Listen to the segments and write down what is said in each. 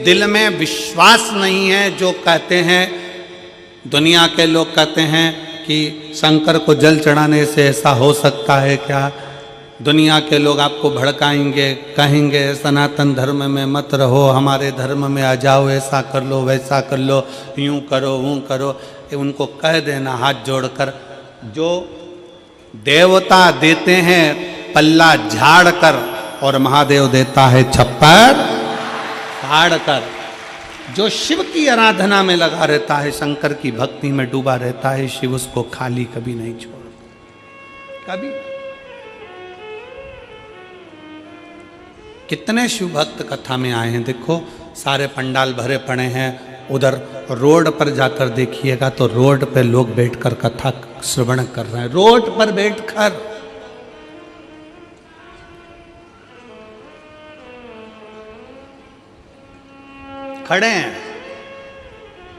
दिल में विश्वास नहीं है जो कहते हैं, दुनिया के लोग कहते हैं कि शंकर को जल चढ़ाने से ऐसा हो सकता है क्या। दुनिया के लोग आपको भड़काएंगे, कहेंगे सनातन धर्म में मत रहो, हमारे धर्म में आ जाओ, ऐसा कर लो वैसा कर लो, यूं करो वो करो। उनको कह देना हाथ जोड़कर, जो देवता देते हैं पल्ला झाड़ कर और महादेव देता है छप्पर फाड़ कर। जो शिव की आराधना में लगा रहता है, शंकर की भक्ति में डूबा रहता है, शिव उसको खाली कभी नहीं छोड़ता, कभी। कितने शिव भक्त कथा में आए हैं, देखो सारे पंडाल भरे पड़े हैं। उधर रोड पर जाकर देखिएगा तो रोड पे लोग बैठकर कथा श्रवण कर रहे हैं, रोड पर बैठकर। खड़े हैं,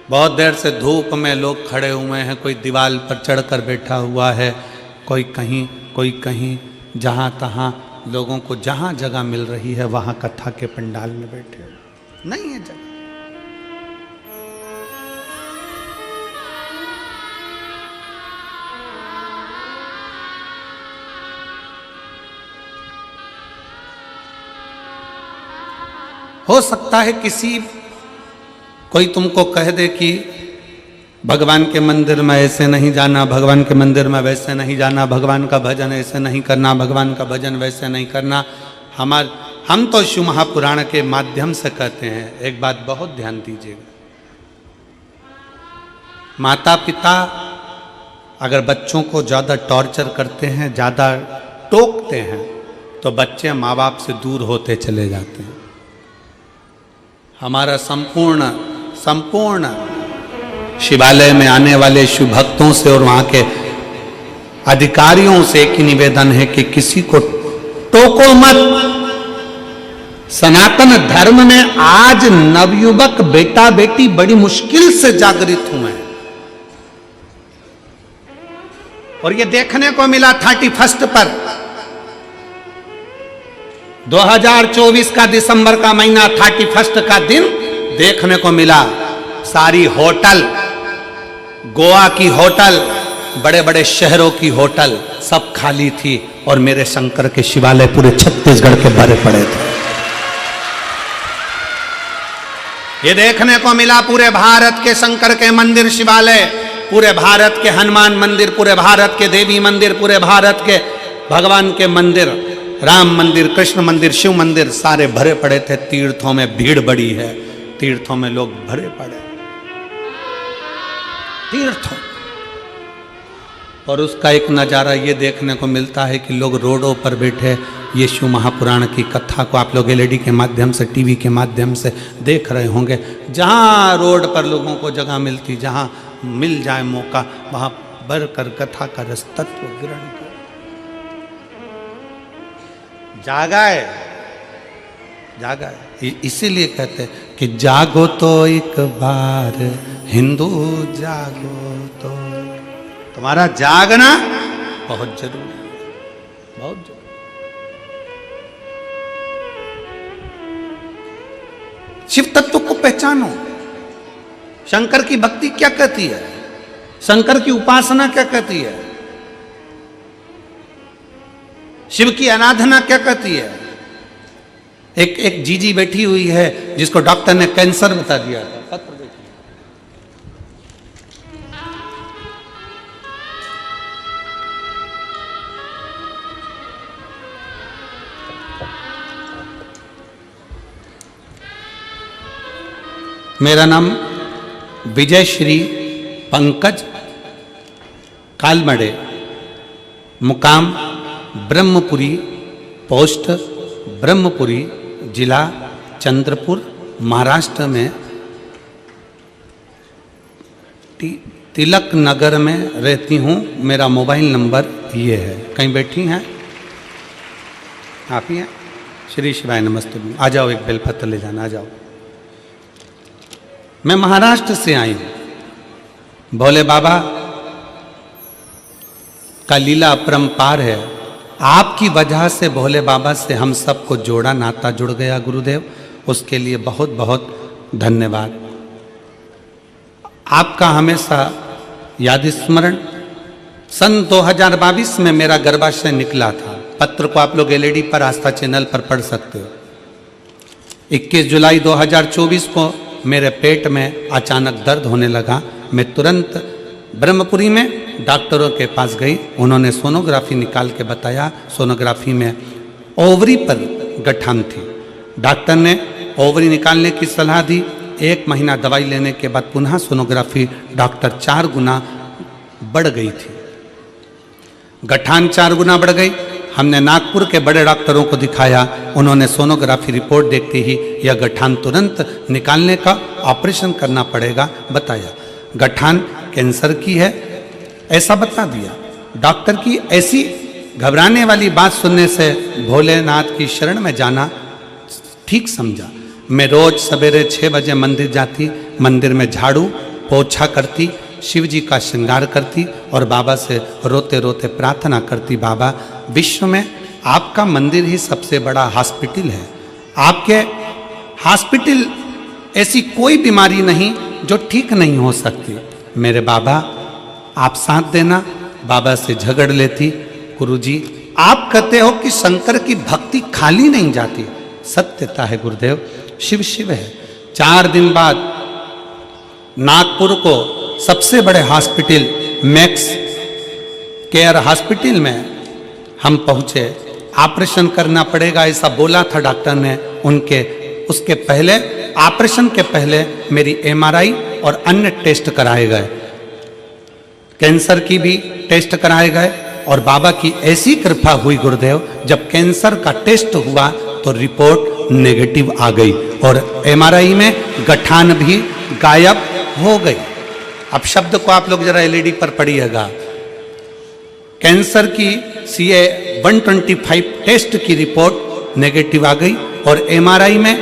बहुत देर से धूप में लोग खड़े हुए हैं, कोई दीवार पर चढ़कर बैठा हुआ है, कोई कहीं, जहां तहां लोगों को जहां जगह मिल रही है वहां कथा के पंडाल में बैठे हो। नहीं है जगह। हो सकता है किसी कोई तुमको कह दे कि भगवान के मंदिर में ऐसे नहीं जाना, भगवान के मंदिर में वैसे नहीं जाना, भगवान का भजन ऐसे नहीं करना, भगवान का भजन वैसे नहीं करना। हम तो शिव महापुराण के माध्यम से कहते हैं, एक बात बहुत ध्यान दीजिएगा, माता पिता अगर बच्चों को ज़्यादा टॉर्चर करते हैं, ज़्यादा टोकते हैं, तो बच्चे माँ बाप से दूर होते चले जाते हैं। हमारा संपूर्ण शिवालय में आने वाले शिव भक्तों से और वहां के अधिकारियों से एक ही निवेदन है कि किसी को टोको मत। सनातन धर्म में आज नवयुवक बेटा बेटी बड़ी मुश्किल से जागृत हुए हैं, और ये देखने को मिला 31 पर 2024 का दिसंबर का महीना 31 का दिन देखने को मिला। सारी होटल, गोवा की होटल, बड़े बड़े शहरों की होटल सब खाली थी, और मेरे शंकर के शिवालय पूरे छत्तीसगढ़ के भरे पड़े थे। ये देखने को मिला पूरे भारत के शंकर के मंदिर शिवालय, पूरे भारत के हनुमान मंदिर, पूरे भारत के देवी मंदिर, पूरे भारत के भगवान के मंदिर, राम मंदिर, कृष्ण मंदिर, शिव मंदिर सारे भरे पड़े थे। तीर्थों में भीड़ बड़ी है, तीर्थों में लोग भरे पड़े, तीर्थों। और उसका एक नज़ारा ये देखने को मिलता है कि लोग रोडों पर बैठे ये शिव महापुराण की कथा को आप लोग एलईडी के माध्यम से, टीवी के माध्यम से देख रहे होंगे। जहाँ रोड पर लोगों को जगह मिलती, जहाँ मिल जाए मौका, वहाँ भर कर कथा का रस तत्व ग्रहण कर। जागा है, इसीलिए कहते हैं कि जागो तो एक बार हिंदू जागो, तो तुम्हारा जागना बहुत जरूरी है, बहुत जरूरी। शिव तत्व को पहचानो। शंकर की भक्ति क्या कहती है, शंकर की उपासना क्या कहती है, शिव की आराधना क्या कहती है। एक जीजी बैठी हुई है जिसको डॉक्टर ने कैंसर बता दिया था, पत्र देखिए। मेरा नाम विजय श्री पंकज कालमड़े, मुकाम ब्रह्मपुरी, पोस्ट ब्रह्मपुरी, जिला चंद्रपुर, महाराष्ट्र में तिलक नगर में रहती हूँ। मेरा मोबाइल नंबर ये है। कहीं बैठी हैं आप ही हैं? श्री शिवाय नमस्ते। आ जाओ, एक बेलपत्र ले जाना, आ जाओ। मैं महाराष्ट्र से आई हूँ। भोले बाबा का लीला अपरंपार है। आपकी वजह से भोले बाबा से हम सबको जोड़ा, नाता जुड़ गया गुरुदेव। उसके लिए बहुत बहुत धन्यवाद। आपका हमेशा याद स्मरण। सन 2022 में मेरा गर्भाशय निकला था। पत्र को आप लोग एलईडी पर आस्था चैनल पर पढ़ सकते हो। 21 जुलाई 2024 को मेरे पेट में अचानक दर्द होने लगा। मैं तुरंत ब्रह्मपुरी में डॉक्टरों के पास गई। उन्होंने सोनोग्राफी निकाल के बताया, सोनोग्राफी में ओवरी पर गठान थी। डॉक्टर ने ओवरी निकालने की सलाह दी। 1 महीना दवाई लेने के बाद पुनः सोनोग्राफी डॉक्टर 4 गुना बढ़ गई थी। गठान 4 गुना बढ़ गई। हमने नागपुर के बड़े डॉक्टरों को दिखाया। उन्होंने सोनोग्राफी रिपोर्ट देखते ही यह गठान तुरंत निकालने का ऑपरेशन करना पड़ेगा बताया। गठान कैंसर की है ऐसा बता दिया। डॉक्टर की ऐसी घबराने वाली बात सुनने से भोलेनाथ की शरण में जाना ठीक समझा। मैं रोज सवेरे 6 बजे मंदिर जाती, मंदिर में झाड़ू पोछा करती, शिव जी का श्रृंगार करती और बाबा से रोते रोते प्रार्थना करती, बाबा विश्व में आपका मंदिर ही सबसे बड़ा हॉस्पिटल है। आपके हॉस्पिटल ऐसी कोई बीमारी नहीं जो ठीक नहीं हो सकती। मेरे बाबा आप साथ देना। बाबा से झगड़ लेती, गुरुजी आप कहते हो कि शंकर की भक्ति खाली नहीं जाती। सत्यता है गुरुदेव, शिव शिव है। 4 दिन बाद नागपुर को सबसे बड़े हॉस्पिटल मैक्स केयर हॉस्पिटल में हम पहुंचे। ऑपरेशन करना पड़ेगा ऐसा बोला था डॉक्टर ने। उसके पहले ऑपरेशन के पहले मेरी एमआरआई और अन्य टेस्ट कराए गए, कैंसर की भी टेस्ट कराए गए और बाबा की ऐसी कृपा हुई गुरुदेव, जब कैंसर का टेस्ट हुआ तो रिपोर्ट नेगेटिव आ गई और एमआरआई में गठान भी गायब हो गई। अब शब्द को आप लोग जरा एलईडी पर पढ़िएगा। कैंसर की CA 125 टेस्ट की रिपोर्ट नेगेटिव आ गई और एमआरआई में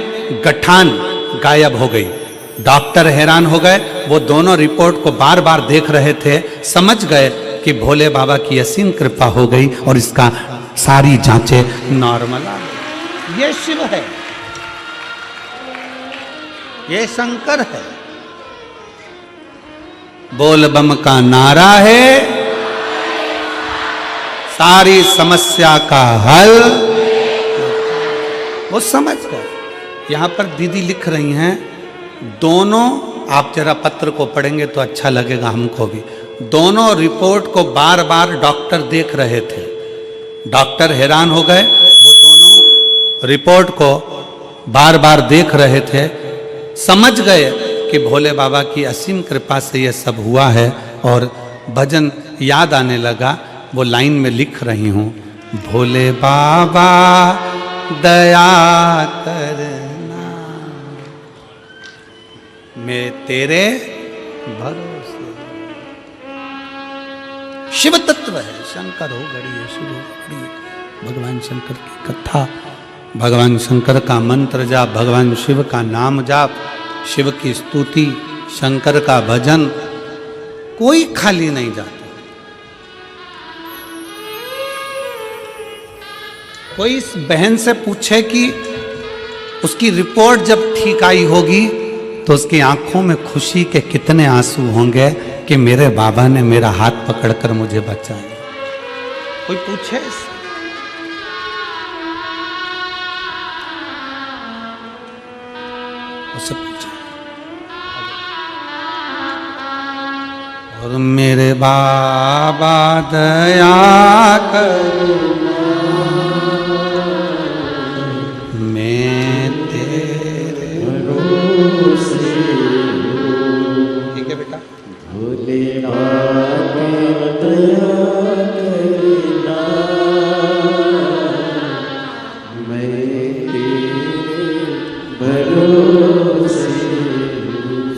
गठान गायब हो गई। डॉक्टर हैरान हो गए। वो दोनों रिपोर्ट को बार बार देख रहे थे, समझ गए कि भोले बाबा की असीम कृपा हो गई और इसका सारी जांचें नॉर्मल आ गई। ये शिव है, ये शंकर है। बोल बम का नारा है, सारी समस्या का हल। वो समझ गए। यहां पर दीदी लिख रही हैं, दोनों आप जरा पत्र को पढ़ेंगे तो अच्छा लगेगा हमको भी। दोनों रिपोर्ट को बार बार डॉक्टर देख रहे थे। डॉक्टर हैरान हो गए। वो दोनों रिपोर्ट को बार बार देख रहे थे, समझ गए कि भोले बाबा की असीम कृपा से यह सब हुआ है। और भजन याद आने लगा। वो लाइन में लिख रही हूँ, भोले बाबा दया करना मैं तेरे भरोसे। शिव तत्व है, शंकर हो घड़ी है, शिव हो घड़ी है। भगवान शंकर की कथा, भगवान शंकर का मंत्र जाप, भगवान शिव का नाम जाप, शिव की स्तुति, शंकर का भजन, कोई खाली नहीं जाता। कोई इस बहन से पूछे कि उसकी रिपोर्ट जब ठीक आई होगी तो उसकी आंखों में खुशी के कितने आंसू होंगे कि मेरे बाबा ने मेरा हाथ पकड़कर मुझे बचाया। कोई पूछे इससे? उससे पूछे। और मेरे बाबा दया करो, मैं तेरे भरोसे। ठीक है बेटा। भोले बाबा दया करना, मैं तेरे भरोसे।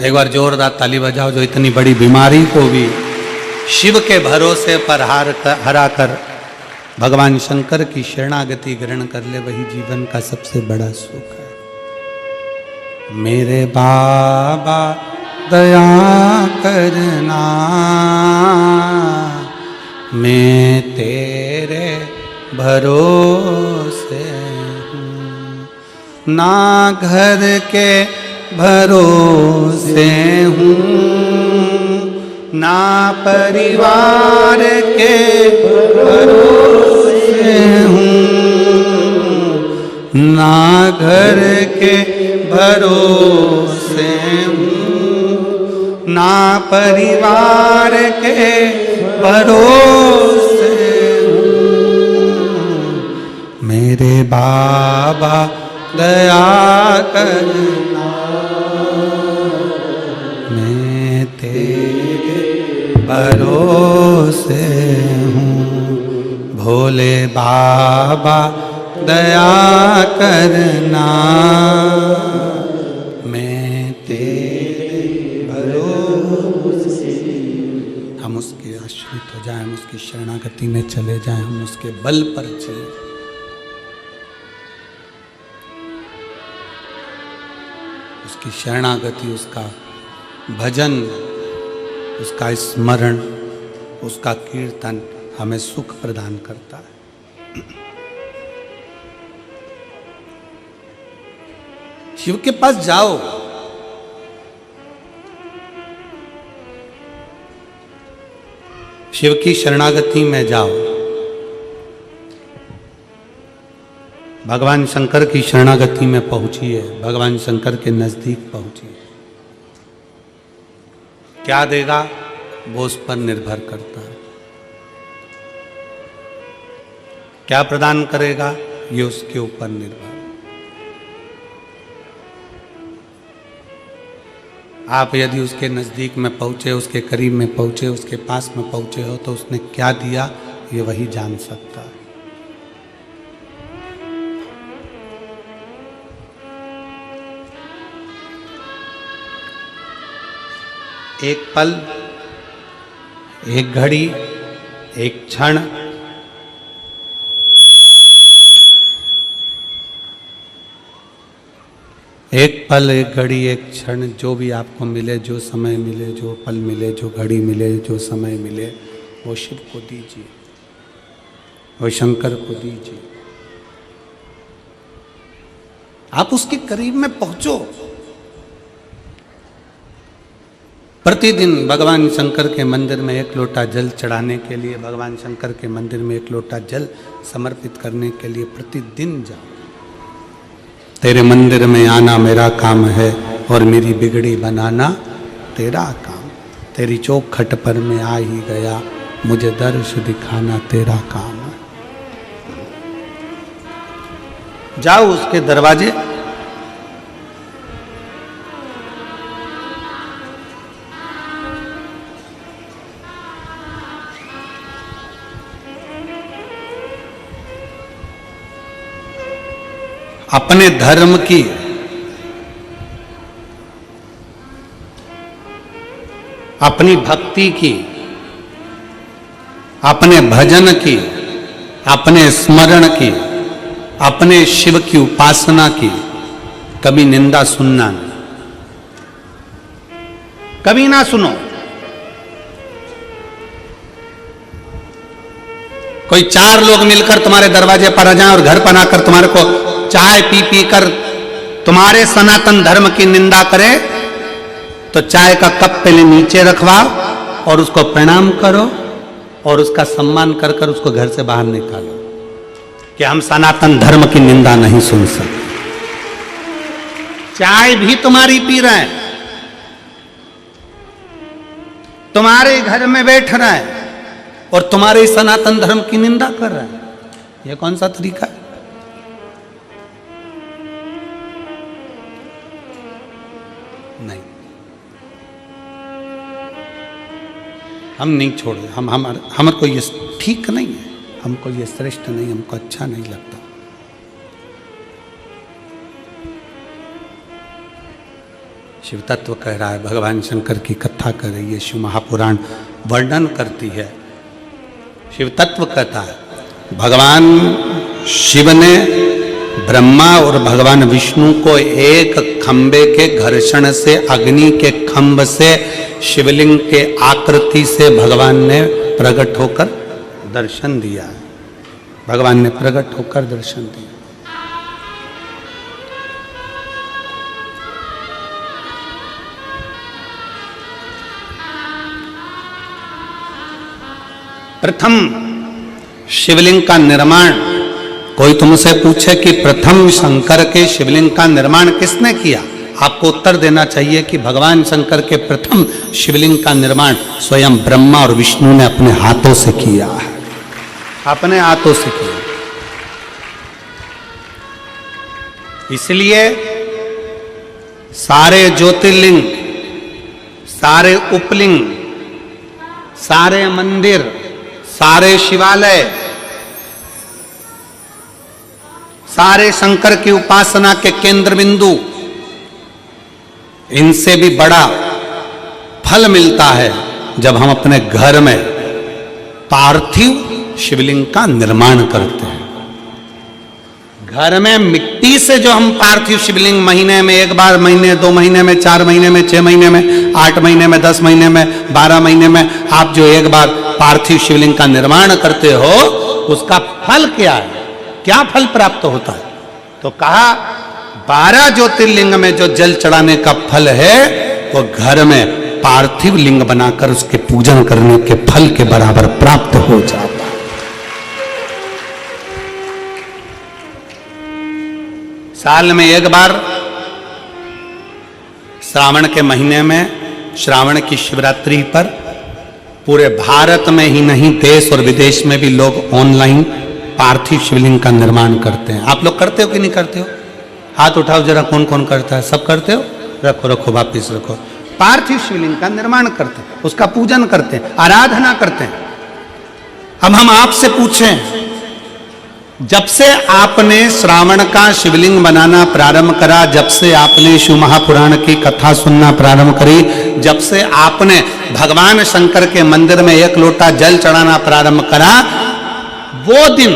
एक बार जोरदार ताली बजाओ जो इतनी बड़ी बीमारी को भी शिव के भरोसे पर हरा कर भगवान शंकर की शरणागति ग्रहण कर ले, वही जीवन का सबसे बड़ा सुख है। मेरे बाबा दया करना, मैं तेरे भरोसे हूँ। ना घर के भरोसे हूँ, ना परिवार के भरोसे हूँ, ना घर के भरोसे हूँ, ना परिवार के भरोसे हूँ। मेरे बाबा दया करना, मैं तेरे भरोसे हूँ। भोले बाबा दया करना, मैं तेरे भरोसे। हम उसके आश्रित हो जाएं, हम उसकी शरणागति में चले जाएं, हम उसके बल पर चले। उसकी शरणागति, उसका भजन, उसका स्मरण, उसका कीर्तन हमें सुख प्रदान करता है। शिव के पास जाओ, शिव की शरणागति में जाओ। भगवान शंकर की शरणागति में पहुंचिए, भगवान शंकर के नजदीक पहुंचिए। क्या देगा वो उस पर निर्भर करता है। क्या प्रदान करेगा ये उसके ऊपर निर्भर। आप यदि उसके नजदीक में पहुंचे, उसके करीब में पहुंचे, उसके पास में पहुंचे हो, तो उसने क्या दिया ये वही जान सकता है। एक पल, एक घड़ी, एक क्षण, एक पल, एक घड़ी, एक क्षण, जो भी आपको मिले, जो समय मिले, जो पल मिले, जो घड़ी मिले, जो समय मिले, वो शिव को दीजिए, वो शंकर को दीजिए। आप उसके करीब में पहुंचो। प्रतिदिन भगवान शंकर के मंदिर में एक लोटा जल चढ़ाने के लिए, भगवान शंकर के मंदिर में एक लोटा जल समर्पित करने के लिए प्रतिदिन जाओ। तेरे मंदिर में आना मेरा काम है और मेरी बिगड़ी बनाना तेरा काम। तेरी चौखट पर मैं आ ही गया, मुझे दर्श दिखाना तेरा काम है। जाओ उसके दरवाजे, अपने धर्म की, अपनी भक्ति की, अपने भजन की, अपने स्मरण की, अपने शिव की उपासना की कभी निंदा सुनना नहीं, कभी ना सुनो। कोई चार लोग मिलकर तुम्हारे दरवाजे पर आ जाएं और घर पर आकर तुम्हारे को चाय पी पी कर तुम्हारे सनातन धर्म की निंदा करे, तो चाय का कप पहले नीचे रखवाओ और उसको प्रणाम करो और उसका सम्मान कर कर उसको घर से बाहर निकालो कि हम सनातन धर्म की निंदा नहीं सुन सकते। चाय भी तुम्हारी पी रहे हैं, तुम्हारे घर में बैठ रहा है और तुम्हारे सनातन धर्म की निंदा कर रहा है। यह कौन सा तरीका है? नहीं, हम नहीं छोड़े। हमारे को ये ठीक नहीं है, हमको ये श्रेष्ठ नहीं, हमको अच्छा नहीं लगता। शिव तत्व कह रहा है, भगवान शंकर की कथा कर रही है, शिव महापुराण वर्णन करती है। शिव तत्व कहता है, भगवान शिव ने ब्रह्मा और भगवान विष्णु को एक खंबे के घर्षण से, अग्नि के खंभ से, शिवलिंग के आकृति से भगवान ने प्रकट होकर दर्शन दिया। भगवान ने प्रकट होकर दर्शन दिया। प्रथम शिवलिंग का निर्माण, कोई तुमसे पूछे कि प्रथम शंकर के शिवलिंग का निर्माण किसने किया, आपको उत्तर देना चाहिए कि भगवान शंकर के प्रथम शिवलिंग का निर्माण स्वयं ब्रह्मा और विष्णु ने अपने हाथों से किया है, अपने हाथों से किया। इसलिए सारे ज्योतिर्लिंग, सारे उपलिंग, सारे मंदिर, सारे शिवालय, सारे शंकर की उपासना के केंद्र बिंदु, इनसे भी बड़ा फल मिलता है जब हम अपने घर में पार्थिव शिवलिंग का निर्माण करते हैं। घर में मिट्टी से जो हम पार्थिव शिवलिंग महीने में एक बार, महीने 2 महीने में, 4 महीने में, 6 महीने में, 8 महीने में, 10 महीने में, 12 महीने में आप जो एक बार पार्थिव शिवलिंग का निर्माण करते हो, उसका फल क्या है, क्या फल प्राप्त होता है? तो कहा 12 ज्योतिर्लिंग में जो जल चढ़ाने का फल है वो घर में पार्थिव लिंग बनाकर उसके पूजन करने के फल के बराबर प्राप्त हो जाता है। साल में एक बार श्रावण के महीने में, श्रावण की शिवरात्रि पर पूरे भारत में ही नहीं देश और विदेश में भी लोग ऑनलाइन पार्थिव शिवलिंग का निर्माण करते हैं। आप लोग करते हो कि नहीं करते हो? हाथ उठाओ जरा, कौन कौन करता है? सब करते हो? रखो रखो, वापिस रखो। पार्थिव शिवलिंग का निर्माण करते हैं, उसका पूजन करते हैं, आराधना करते हैं। अब हम आपसे पूछें, जब से आपने श्रावण का शिवलिंग बनाना प्रारंभ करा, जब से आपने शिव महापुराण की कथा सुनना प्रारंभ करी, जब से आपने भगवान शंकर के मंदिर में 1 लोटा जल चढ़ाना प्रारंभ करा, वो दिन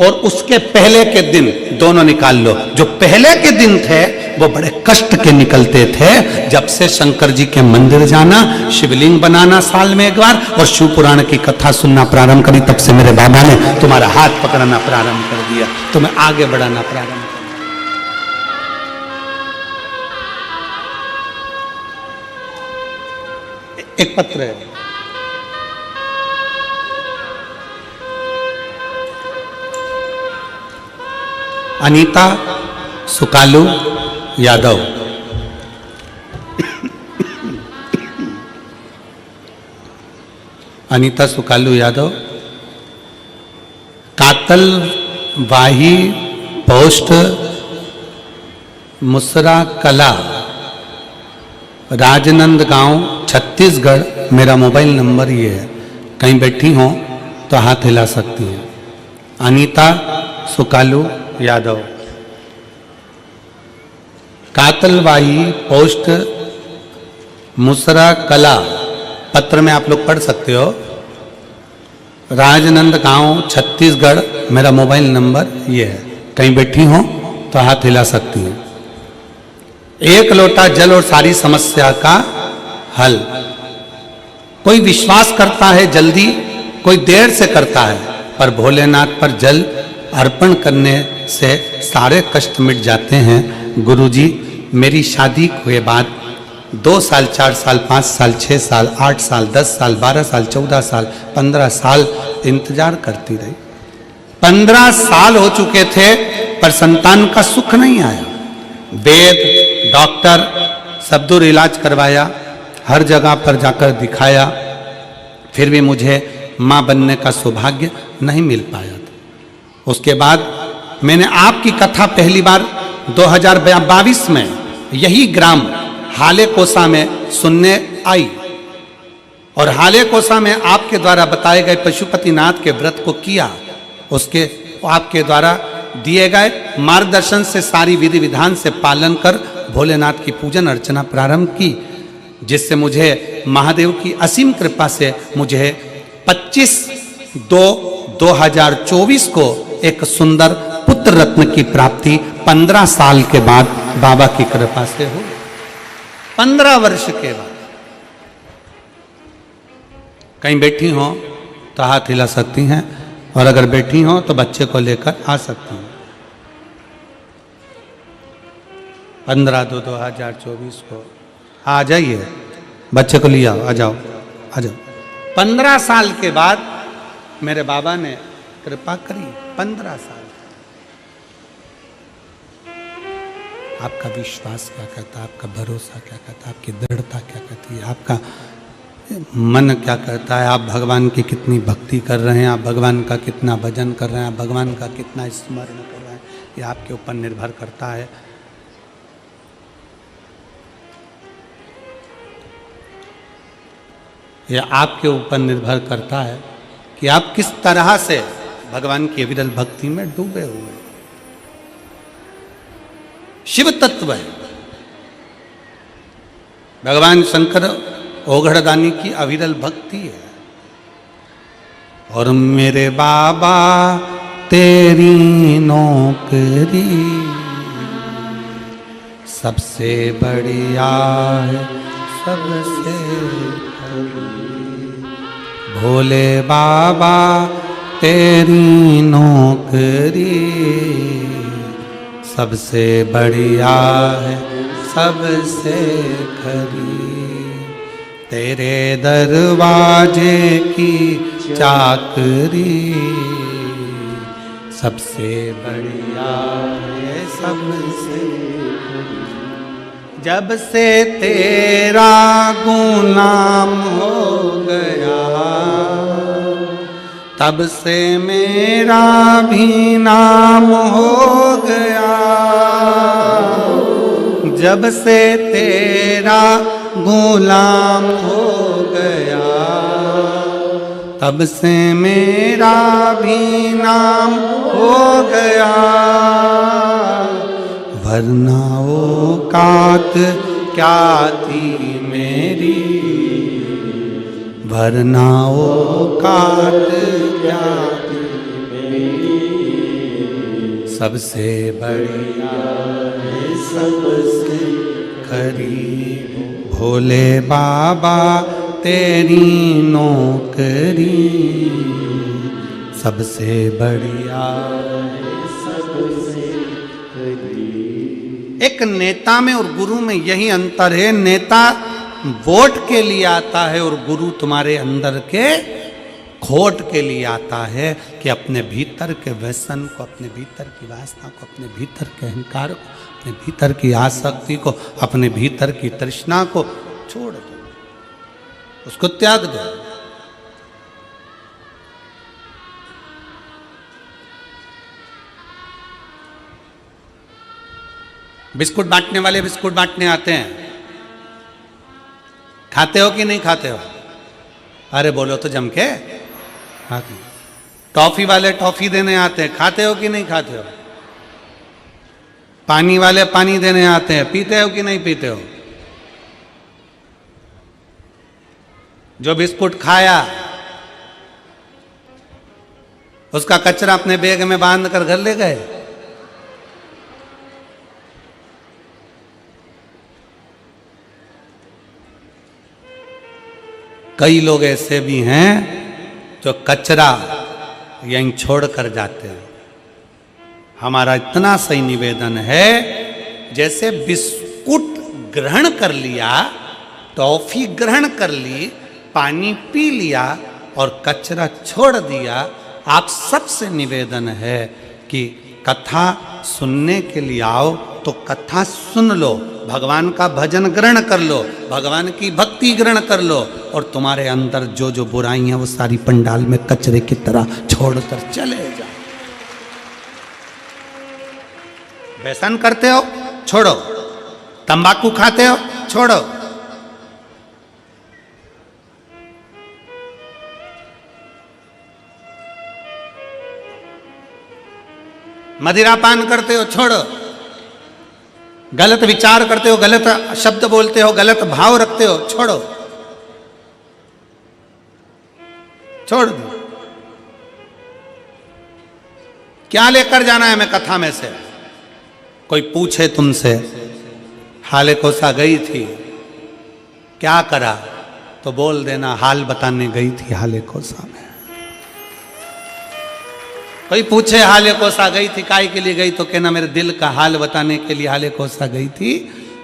और उसके पहले के दिन दोनों निकाल लो। जो पहले के दिन थे वो बड़े कष्ट के निकलते थे। जब से शंकर जी के मंदिर जाना, शिवलिंग बनाना साल में एक बार और शिव पुराण की कथा सुनना प्रारंभ करी, तब से मेरे बाबा ने तुम्हारा हाथ पकड़ना प्रारंभ कर दिया, तुम्हें आगे बढ़ाना प्रारंभ कर दिया। एक पत्र है, अनीता सुकालू यादव। अनीता सुकालू यादव, कातलवाही पोस्ट, मुसरा कला, राजनंद गांव, छत्तीसगढ़। मेरा मोबाइल नंबर ये है, कहीं बैठी हो तो हाथ हिला सकती हैं। अनीता सुकालू यादव, कातलवाही पोस्ट, मुसरा कला। पत्र में आप लोग पढ़ सकते हो। राजनंद गांव, छत्तीसगढ़। मेरा मोबाइल नंबर ये है, कहीं बैठी हो तो हाथ हिला सकती हैं। 1 लोटा जल और सारी समस्या का हल। कोई विश्वास करता है जल्दी, कोई देर से करता है, पर भोलेनाथ पर जल अर्पण करने से सारे कष्ट मिट जाते हैं। गुरुजी, मेरी शादी हुए बाद 2 साल, 4 साल, 5 साल, 6 साल, 8 साल, 10 साल, 12 साल, 14 साल, 15 साल इंतजार करती रही। 15 साल हो चुके थे पर संतान का सुख नहीं आया। वेद, डॉक्टर सब दूर इलाज करवाया, हर जगह पर जाकर दिखाया, फिर भी मुझे मां बनने का सौभाग्य नहीं मिल पाया था। उसके बाद मैंने आपकी कथा पहली बार 2022 में यही ग्राम हाले कोसा में सुनने आई और हाले कोसा में आपके द्वारा बताए गए पशुपतिनाथ के व्रत को किया। उसके आपके द्वारा दिए गए मार्गदर्शन से सारी विधि विधान से पालन कर भोलेनाथ की पूजन अर्चना प्रारंभ की, जिससे मुझे महादेव की असीम कृपा से मुझे 25/2/2024 को एक सुंदर पुत्र रत्न की प्राप्ति 15 साल के बाद बाबा की कृपा से हो। 15 वर्ष के बाद। कहीं बैठी हो तो हाथ हिला सकती हैं और अगर बैठी हो तो बच्चे को लेकर आ सकती हैं। 15/2/2024 को आ जाइए, बच्चे को ले आओ, आ जाओ आ जाओ। 15 साल के बाद मेरे बाबा ने कृपा करी 15 साल। आपका विश्वास क्या कहता है, आपका भरोसा क्या कहता है, आपकी दृढ़ता क्या कहती है, आपका मन क्या कहता है, आप भगवान की कितनी भक्ति कर रहे हैं, आप भगवान का कितना भजन कर रहे हैं, आप भगवान का कितना स्मरण कर रहे हैं, ये आपके ऊपर निर्भर करता है। यह आपके ऊपर निर्भर करता है कि आप किस तरह से भगवान की अविरल भक्ति में डूबे हुए हैं। शिव तत्व है भगवान शंकर ओघड़दानी की अविरल भक्ति है। और मेरे बाबा तेरी नौकरी सबसे बढ़िया है, सबसे भोले बाबा तेरी नौकरी सबसे बढ़िया है, सबसे खरी। तेरे दरवाजे की चाकरी सबसे बढ़िया है, सबसे खरी। जब से तेरा गुलाम हो गया तब से मेरा भी नाम हो गया। जब से तेरा गुलाम हो गया तब से मेरा भी नाम हो गया। वरना औकात क्या थी मेरी, वरना औकात क्या थी मेरी, सबसे बढ़िया है, सबसे खरी। भोले बाबा तेरी नौकरी सबसे बढ़िया है, सबसे खरी। एक नेता में और गुरु में यही अंतर है। नेता वोट के लिए आता है और गुरु तुम्हारे अंदर के खोट के लिए आता है कि अपने भीतर के व्यसन को, अपने भीतर की वासना को, अपने भीतर के अहंकार को, अपने भीतर की आसक्ति को, अपने भीतर की तृष्णा को छोड़ दो, उसको त्याग दो। बिस्कुट बांटने वाले बिस्कुट बांटने आते हैं, खाते हो कि नहीं खाते हो? अरे बोलो तो जम के। खाते। टॉफी वाले टॉफी देने आते हैं, खाते हो कि नहीं खाते हो? पानी वाले पानी देने आते हैं, पीते हो कि नहीं पीते हो? जो बिस्कुट खाया उसका कचरा अपने बैग में बांध कर घर ले गए। कई लोग ऐसे भी हैं जो कचरा यहीं छोड़ कर जाते हैं। हमारा इतना सही निवेदन है, जैसे बिस्कुट ग्रहण कर लिया, टॉफी ग्रहण कर ली, पानी पी लिया और कचरा छोड़ दिया, आप सबसे निवेदन है कि कथा सुनने के लिए आओ तो कथा सुन लो, भगवान का भजन ग्रहण कर लो, भगवान की भक्ति ग्रहण कर लो, और तुम्हारे अंदर जो जो बुराई है वो सारी पंडाल में कचरे की तरह छोड़कर चले जाओ। व्यसन करते हो, छोड़ो। तंबाकू खाते हो, छोड़ो। मदिरा पान करते हो, छोड़ो। गलत विचार करते हो, गलत शब्द बोलते हो, गलत भाव रखते हो, छोड़ो, छोड़ दो। क्या लेकर जाना है मैं कथा में से? कोई पूछे तुमसे, हाले कोसा गई थी, क्या करा? तो बोल देना हाल बताने गई थी हाले कोसा में। कोई पूछे हाले कोसा गई थी, काय के लिए गई? तो कहना मेरे दिल का हाल बताने के लिए हाले कोसा गई थी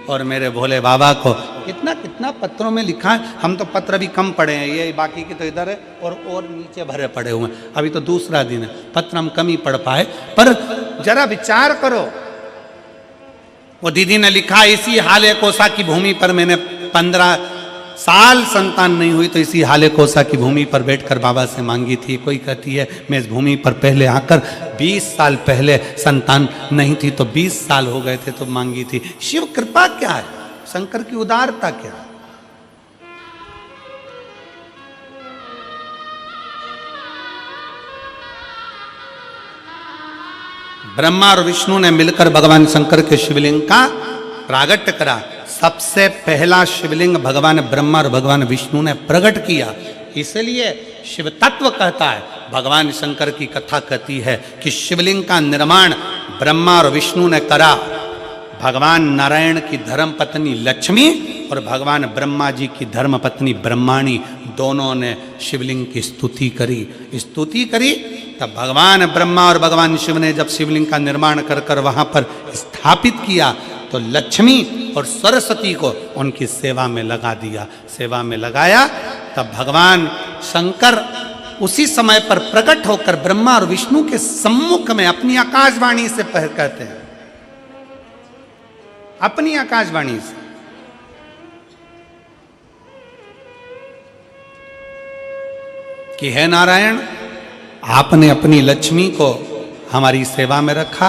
और मेरे भोले बाबा को कितना कितना पत्रों में लिखा है। हम तो पत्र भी कम पढ़े हैं, ये बाकी के तो इधर है और नीचे भरे पड़े हुए हैं। अभी तो दूसरा दिन है, पत्र हम कम ही पढ़ पाए। पर जरा विचार करो, वो दीदी ने लिखा, इसी हाले कोसा की भूमि पर मैंने 15 साल संतान नहीं हुई तो इसी हाले कोसा की भूमि पर बैठकर बाबा से मांगी थी। कोई कहती है मैं इस भूमि पर पहले आकर 20 साल पहले संतान नहीं थी तो 20 साल हो गए थे तो मांगी थी। शिव कृपा क्या है, शंकर की उदारता क्या है। ब्रह्मा और विष्णु ने मिलकर भगवान शंकर के शिवलिंग का प्रागट्य करा। सबसे पहला शिवलिंग भगवान ब्रह्मा और भगवान विष्णु ने प्रकट किया। इसलिए शिव तत्व कहता है, भगवान शंकर की कथा कहती है कि शिवलिंग का निर्माण ब्रह्मा और विष्णु ने करा। भगवान नारायण की धर्म पत्नी लक्ष्मी और भगवान ब्रह्मा जी की धर्म पत्नी ब्रह्माणी दोनों ने शिवलिंग की स्तुति करी। तब भगवान ब्रह्मा और भगवान शिव ने जब शिवलिंग का निर्माण कर वहां पर स्थापित किया तो लक्ष्मी और सरस्वती को उनकी सेवा में लगा दिया। सेवा में लगाया तब भगवान शंकर उसी समय पर प्रकट होकर ब्रह्मा और विष्णु के सम्मुख में अपनी आकाशवाणी से कहते हैं, अपनी आकाशवाणी से, कि हे नारायण, आपने अपनी लक्ष्मी को हमारी सेवा में रखा,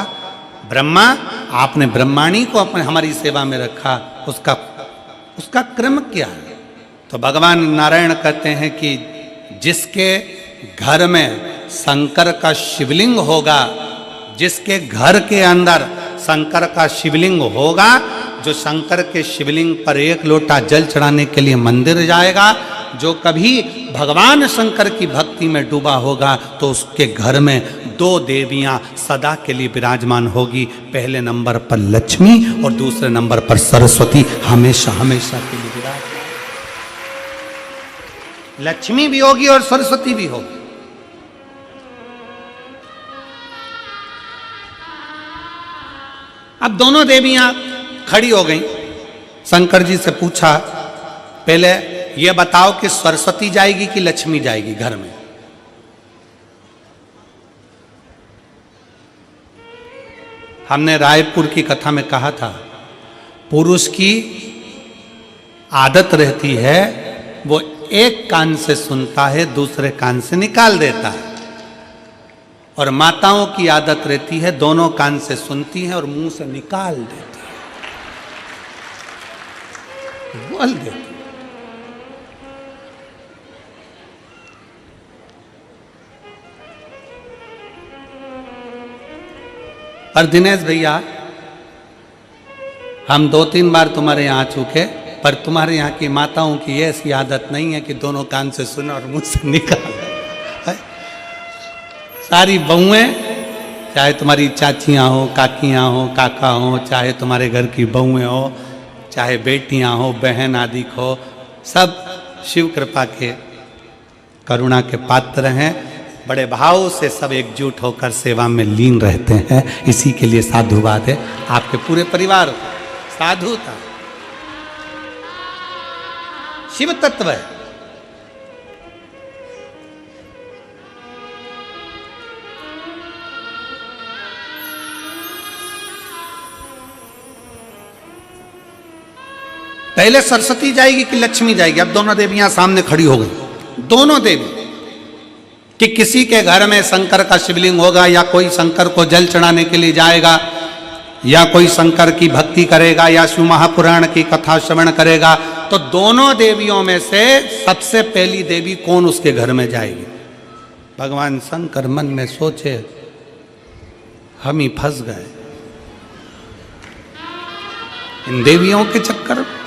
ब्रह्मा आपने ब्रह्माणी को अपने हमारी सेवा में रखा, उसका क्रम क्या है। तो भगवान नारायण कहते हैं कि जिसके घर में शंकर का शिवलिंग होगा, जिसके घर के अंदर शंकर का शिवलिंग होगा, जो शंकर के शिवलिंग पर 1 लोटा जल चढ़ाने के लिए मंदिर जाएगा, जो कभी भगवान शंकर की भक्ति में डूबा होगा, तो उसके घर में 2 देवियां सदा के लिए विराजमान होगी। पहले नंबर पर लक्ष्मी और दूसरे नंबर पर सरस्वती हमेशा हमेशा के लिए विराजमान। लक्ष्मी भी होगी और सरस्वती भी होगी। अब दोनों देवियां खड़ी हो गई। शंकर जी से पूछा, पहले यह बताओ कि सरस्वती जाएगी कि लक्ष्मी जाएगी घर में। हमने रायपुर की कथा में कहा था, पुरुष की आदत रहती है वो एक कान से सुनता है, दूसरे कान से निकाल देता है, और माताओं की आदत रहती है दोनों कान से सुनती है और मुंह से निकाल देती है, बोल देती है। पर दिनेश भैया, हम 2-3 बार तुम्हारे यहाँ आ चुके, पर तुम्हारे यहाँ की माताओं की ऐसी आदत नहीं है कि दोनों कान से सुने और मुंह से निकाले। सारी बहुएं, चाहे तुम्हारी चाचियाँ हो, काकियाँ हो, काका हो, चाहे तुम्हारे घर की बहुएं हो, चाहे बेटियाँ हो, बहन आदि हो, सब शिव कृपा के करुणा के पात्र हैं। बड़े भाव से सब एकजुट होकर सेवा में लीन रहते हैं। इसी के लिए साधुवाद है। आपके पूरे परिवार साधु था, शिव तत्व है। पहले सरस्वती जाएगी कि लक्ष्मी जाएगी। अब दोनों देवियां सामने खड़ी हो गई, दोनों देवी, कि किसी के घर में शंकर का शिवलिंग होगा या कोई शंकर को जल चढ़ाने के लिए जाएगा या कोई शंकर की भक्ति करेगा या शिव महापुराण की कथा श्रवण करेगा, तो दोनों देवियों में से सबसे पहली देवी कौन उसके घर में जाएगी। भगवान शंकर मन में सोचे, हम ही फंस गए इन देवियों के चक्कर में।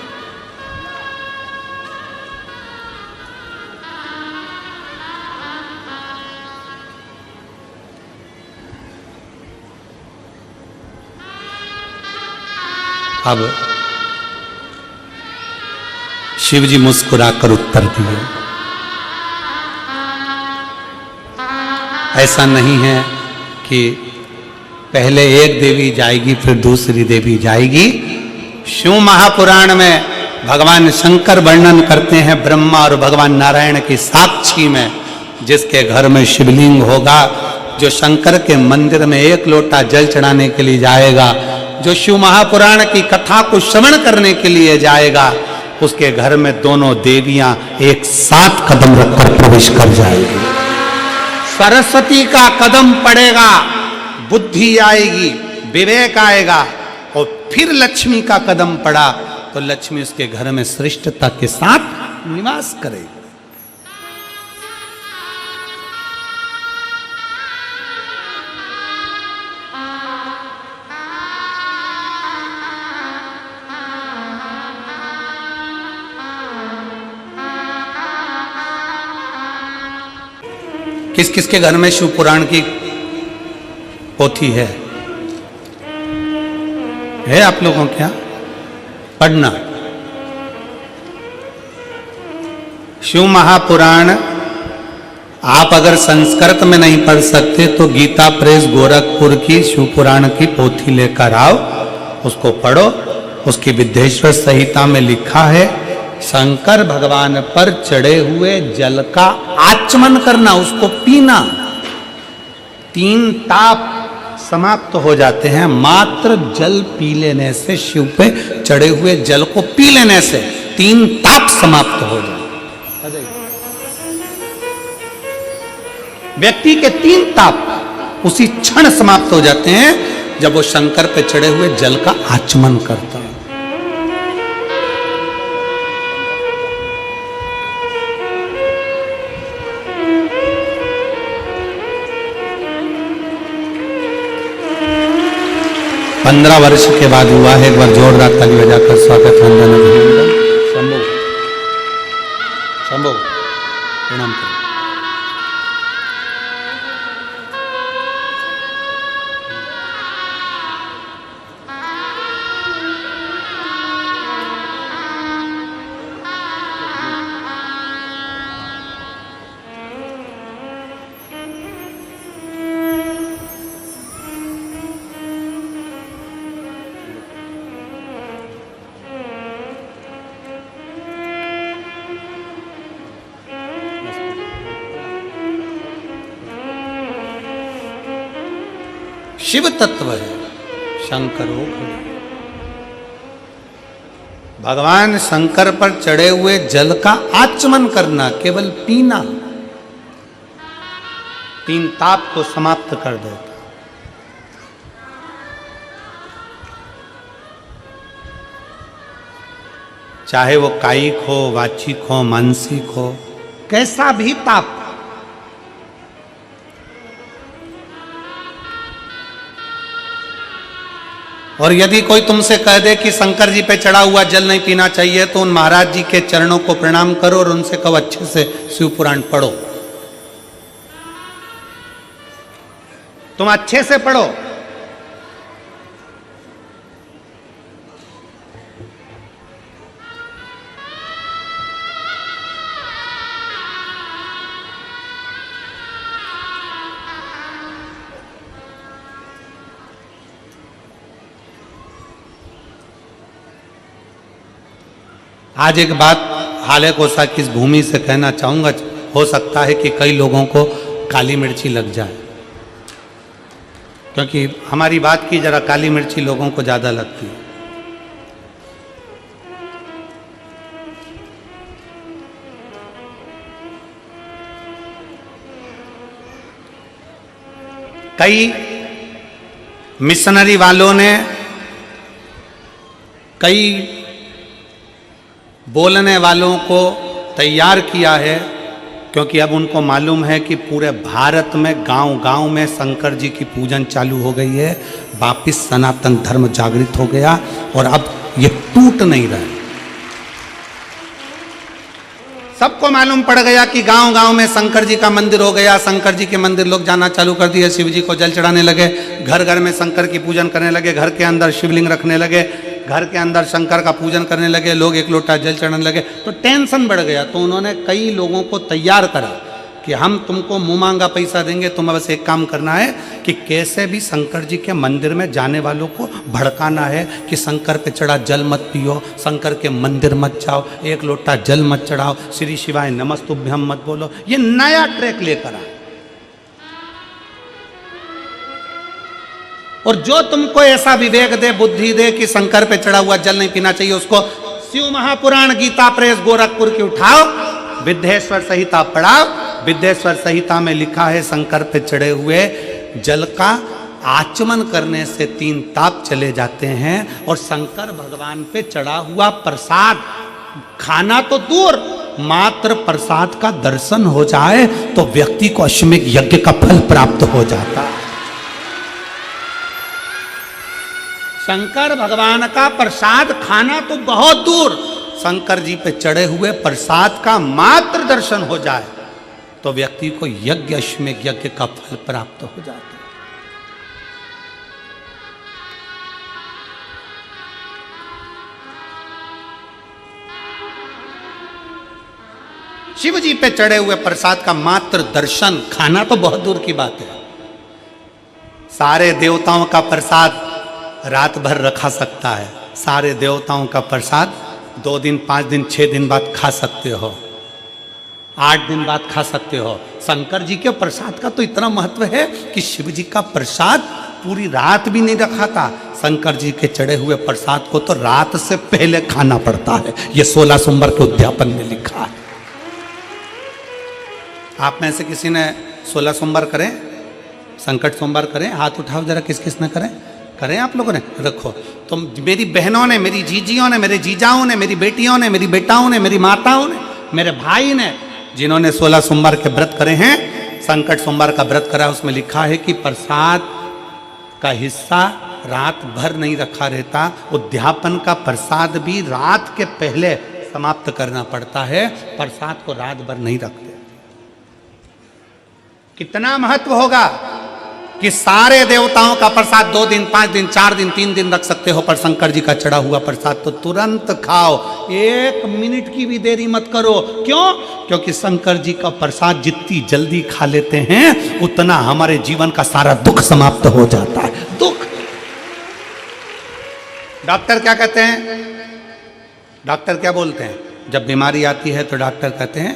अब शिव जी मुस्कुराकर उत्तर दिए, ऐसा नहीं है कि पहले एक देवी जाएगी फिर दूसरी देवी जाएगी। शिव महापुराण में भगवान शंकर वर्णन करते हैं ब्रह्मा और भगवान नारायण की साक्षी में, जिसके घर में शिवलिंग होगा, जो शंकर के मंदिर में एक लोटा जल चढ़ाने के लिए जाएगा, जो शिव महापुराण की कथा को श्रवण करने के लिए जाएगा, उसके घर में दोनों देवियां एक साथ कदम रखकर प्रवेश कर जाएगी। सरस्वती का कदम पड़ेगा, बुद्धि आएगी, विवेक आएगा, और फिर लक्ष्मी का कदम पड़ा तो लक्ष्मी उसके घर में श्रेष्ठता के साथ निवास करेगी। किस किस के घर में शिव पुराण की पोथी है आप लोगों क्या पढ़ना? शिव महापुराण आप अगर संस्कृत में नहीं पढ़ सकते तो गीता प्रेस गोरखपुर की शिव पुराण की पोथी लेकर आओ, उसको पढ़ो। उसकी विद्येश्वर संहिता में लिखा है शंकर भगवान पर चढ़े हुए जल का आचमन करना, उसको पीना। 3 ताप समाप्त हो जाते हैं मात्र जल पी लेने से। शिव पे चढ़े हुए जल को पी लेने से 3 ताप समाप्त हो जाते। व्यक्ति के 3 ताप उसी क्षण समाप्त हो जाते हैं जब वो शंकर पे चढ़े हुए जल का आचमन करता है। पंद्रह वर्ष के बाद हुआ है। एक बार जोरदार ताली बजाकर स्वागत वंदन अभिनंदन। शंभो शंभो प्रणाम करो। शिव तत्व है शंकरो। भगवान शंकर पर चढ़े हुए जल का आचमन करना, केवल पीना 3 ताप को समाप्त कर देता। चाहे वो कायिक हो, वाचिक हो, मानसिक हो, कैसा भी ताप। और यदि कोई तुमसे कह दे कि शंकर जी पे चढ़ा हुआ जल नहीं पीना चाहिए, तो उन महाराज जी के चरणों को प्रणाम करो और उनसे कहो अच्छे से शिव पुराण पढ़ो। तुम अच्छे से पढ़ो। आज एक बात हाले कोसा की इस भूमि से कहना चाहूंगा। हो सकता है कि कई लोगों को काली मिर्ची लग जाए, क्योंकि हमारी बात की जरा काली मिर्ची लोगों को ज्यादा लगती है। कई मिशनरी वालों ने, कई बोलने वालों को तैयार किया है, क्योंकि अब उनको मालूम है कि पूरे भारत में गांव-गांव में शंकर जी की पूजन चालू हो गई है। वापिस सनातन धर्म जागृत हो गया और अब ये टूट नहीं रहा। सबको मालूम पड़ गया कि गांव-गांव में शंकर जी का मंदिर हो गया। शंकर जी के मंदिर लोग जाना चालू कर दिए, शिव जी को जल चढ़ाने लगे, घर घर में शंकर की पूजन करने लगे, घर के अंदर शिवलिंग रखने लगे, घर के अंदर शंकर का पूजन करने लगे, लोग एक लोटा जल चढ़ाने लगे। तो टेंशन बढ़ गया। तो उन्होंने कई लोगों को तैयार करा कि हम तुमको मुंह मांगा पैसा देंगे, तुम्हें बस एक काम करना है कि कैसे भी शंकर जी के मंदिर में जाने वालों को भड़काना है कि शंकर पे चढ़ा जल मत पियो, शंकर के मंदिर मत जाओ, एक लोटा जल मत चढ़ाओ, श्री शिवाय नमस्तुभ्यम मत बोलो। ये नया ट्रैक लेकर आए। और जो तुमको ऐसा विवेक दे, बुद्धि दे कि शंकर पे चढ़ा हुआ जल नहीं पीना चाहिए, उसको शिव महापुराण गीता प्रेस गोरखपुर की उठाओ, विद्येश्वर संहिता पढ़ाओ। विद्येश्वर संहिता में लिखा है शंकर पे चढ़े हुए जल का आचमन करने से 3 ताप चले जाते हैं, और शंकर भगवान पे चढ़ा हुआ प्रसाद खाना तो दूर, मात्र प्रसाद का दर्शन हो जाए तो व्यक्ति को अश्वमेध यज्ञ का फल प्राप्त हो जाता है। शंकर भगवान का प्रसाद खाना तो बहुत दूर, शंकर जी पे चढ़े हुए प्रसाद का मात्र दर्शन हो जाए तो व्यक्ति को यज्ञ अश्वमेध यज्ञ का फल प्राप्त हो जाता है। शिव जी पे चढ़े हुए प्रसाद का मात्र दर्शन, खाना तो बहुत दूर की बात है। सारे देवताओं का प्रसाद रात भर रखा सकता है, सारे देवताओं का प्रसाद 2 दिन 5 दिन 6 दिन बाद खा सकते हो, 8 दिन बाद खा सकते हो। शंकर जी के प्रसाद का तो इतना महत्व है कि शिव जी का प्रसाद पूरी रात भी नहीं रखा था। शंकर जी के चढ़े हुए प्रसाद को तो रात से पहले खाना पड़ता है। ये 16 सोमवार के उद्यापन में लिखा है। आप में से किसी ने 16 सोमवार करें, संकट सोमवार करें? हाथ उठाओ जरा, किस किस ने करें? करें आप लोगों ने? रखो। तो मेरी बहनों ने, मेरी जीजियों ने, मेरे जीजाओं ने, मेरी बेटियों ने, मेरी बेटाओं ने, मेरी माताओं ने, मेरे भाई ने, जिन्होंने 16 सोमवार के व्रत करे हैं, संकट सोमवार का व्रत करा, उसमें लिखा है कि प्रसाद का हिस्सा रात भर नहीं रखा रहता। उद्यापन का प्रसाद भी रात के पहले समाप्त करना पड़ता है, प्रसाद को रात भर नहीं रखते। कितना महत्व होगा कि सारे देवताओं का प्रसाद 2 दिन 5 दिन 4 दिन 3 दिन रख सकते हो, पर शंकर जी का चढ़ा हुआ प्रसाद तो तुरंत खाओ, 1 मिनट की भी देरी मत करो। क्यों? क्योंकि शंकर जी का प्रसाद जितनी जल्दी खा लेते हैं उतना हमारे जीवन का सारा दुख समाप्त हो जाता है। दुख। डॉक्टर क्या कहते हैं? डॉक्टर क्या बोलते हैं? जब बीमारी आती है तो डॉक्टर कहते हैं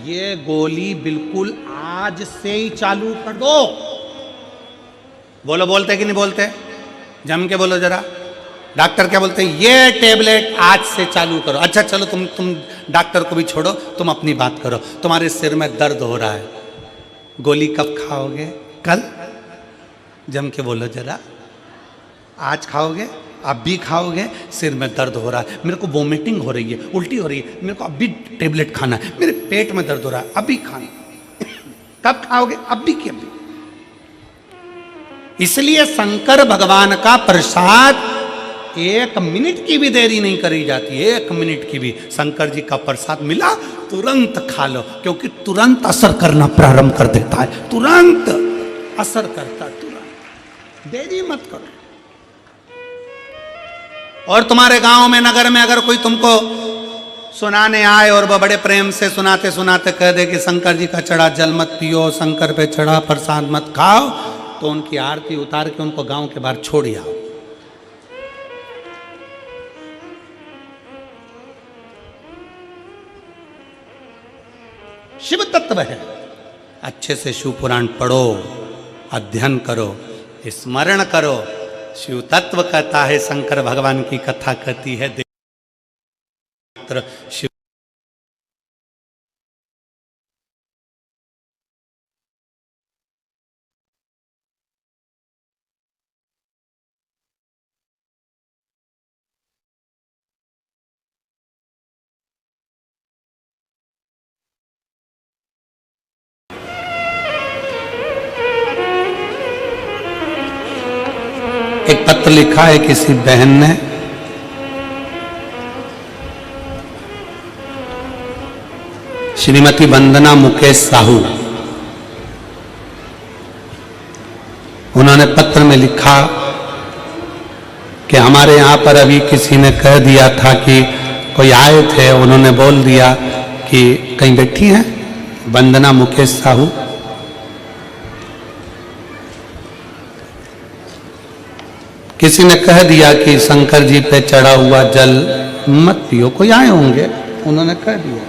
ये गोली बिल्कुल आज से ही चालू कर दो। बोलो, बोलते कि नहीं बोलते? जम के बोलो जरा। डॉक्टर क्या बोलते हैं? ये टेबलेट आज से चालू करो। अच्छा चलो, तुम डॉक्टर को भी छोड़ो, तुम अपनी बात करो। तुम्हारे सिर में दर्द हो रहा है, गोली कब खाओगे? कल। जम के बोलो जरा। आज खाओगे? अभी खाओगे? सिर में दर्द हो रहा है, मेरे को वोमिटिंग हो रही है, उल्टी हो रही है, मेरे को अभी टेबलेट खाना है, मेरे पेट में दर्द हो रहा है, अभी खाना। कब खाओगे? अभी की अभी। इसलिए शंकर भगवान का प्रसाद 1 मिनट की भी देरी नहीं करी जाती। 1 मिनट की भी। शंकर जी का प्रसाद मिला, तुरंत खा लो, क्योंकि तुरंत असर करना प्रारंभ कर देता है। तुरंत असर करता, तुरंत। देरी मत करो। और तुम्हारे गांव में, नगर में अगर कोई तुमको सुनाने आए और वह बड़े प्रेम से सुनाते सुनाते कह दे कि शंकर जी का चढ़ा जल मत पियो, शंकर पे चढ़ा प्रसाद मत खाओ, तो उनकी आरती उतार के उनको गांव के बाहर छोड़ आओ। शिव तत्व है। अच्छे से शिव पुराण पढ़ो, अध्ययन करो, स्मरण करो। शिव तत्व कहता है, शंकर भगवान की कथा कहती है शिव। एक पत्र लिखा है किसी बहन ने, श्रीमती वंदना मुकेश साहू, उन्होंने पत्र में लिखा कि हमारे यहाँ पर अभी किसी ने कह दिया था कि कोई आए थे, उन्होंने बोल दिया कि कहीं बैठी हैं, वंदना मुकेश साहू, किसी ने कह दिया कि शंकर जी पे चढ़ा हुआ जल मत पियो, कोई आए होंगे उन्होंने कह दिया।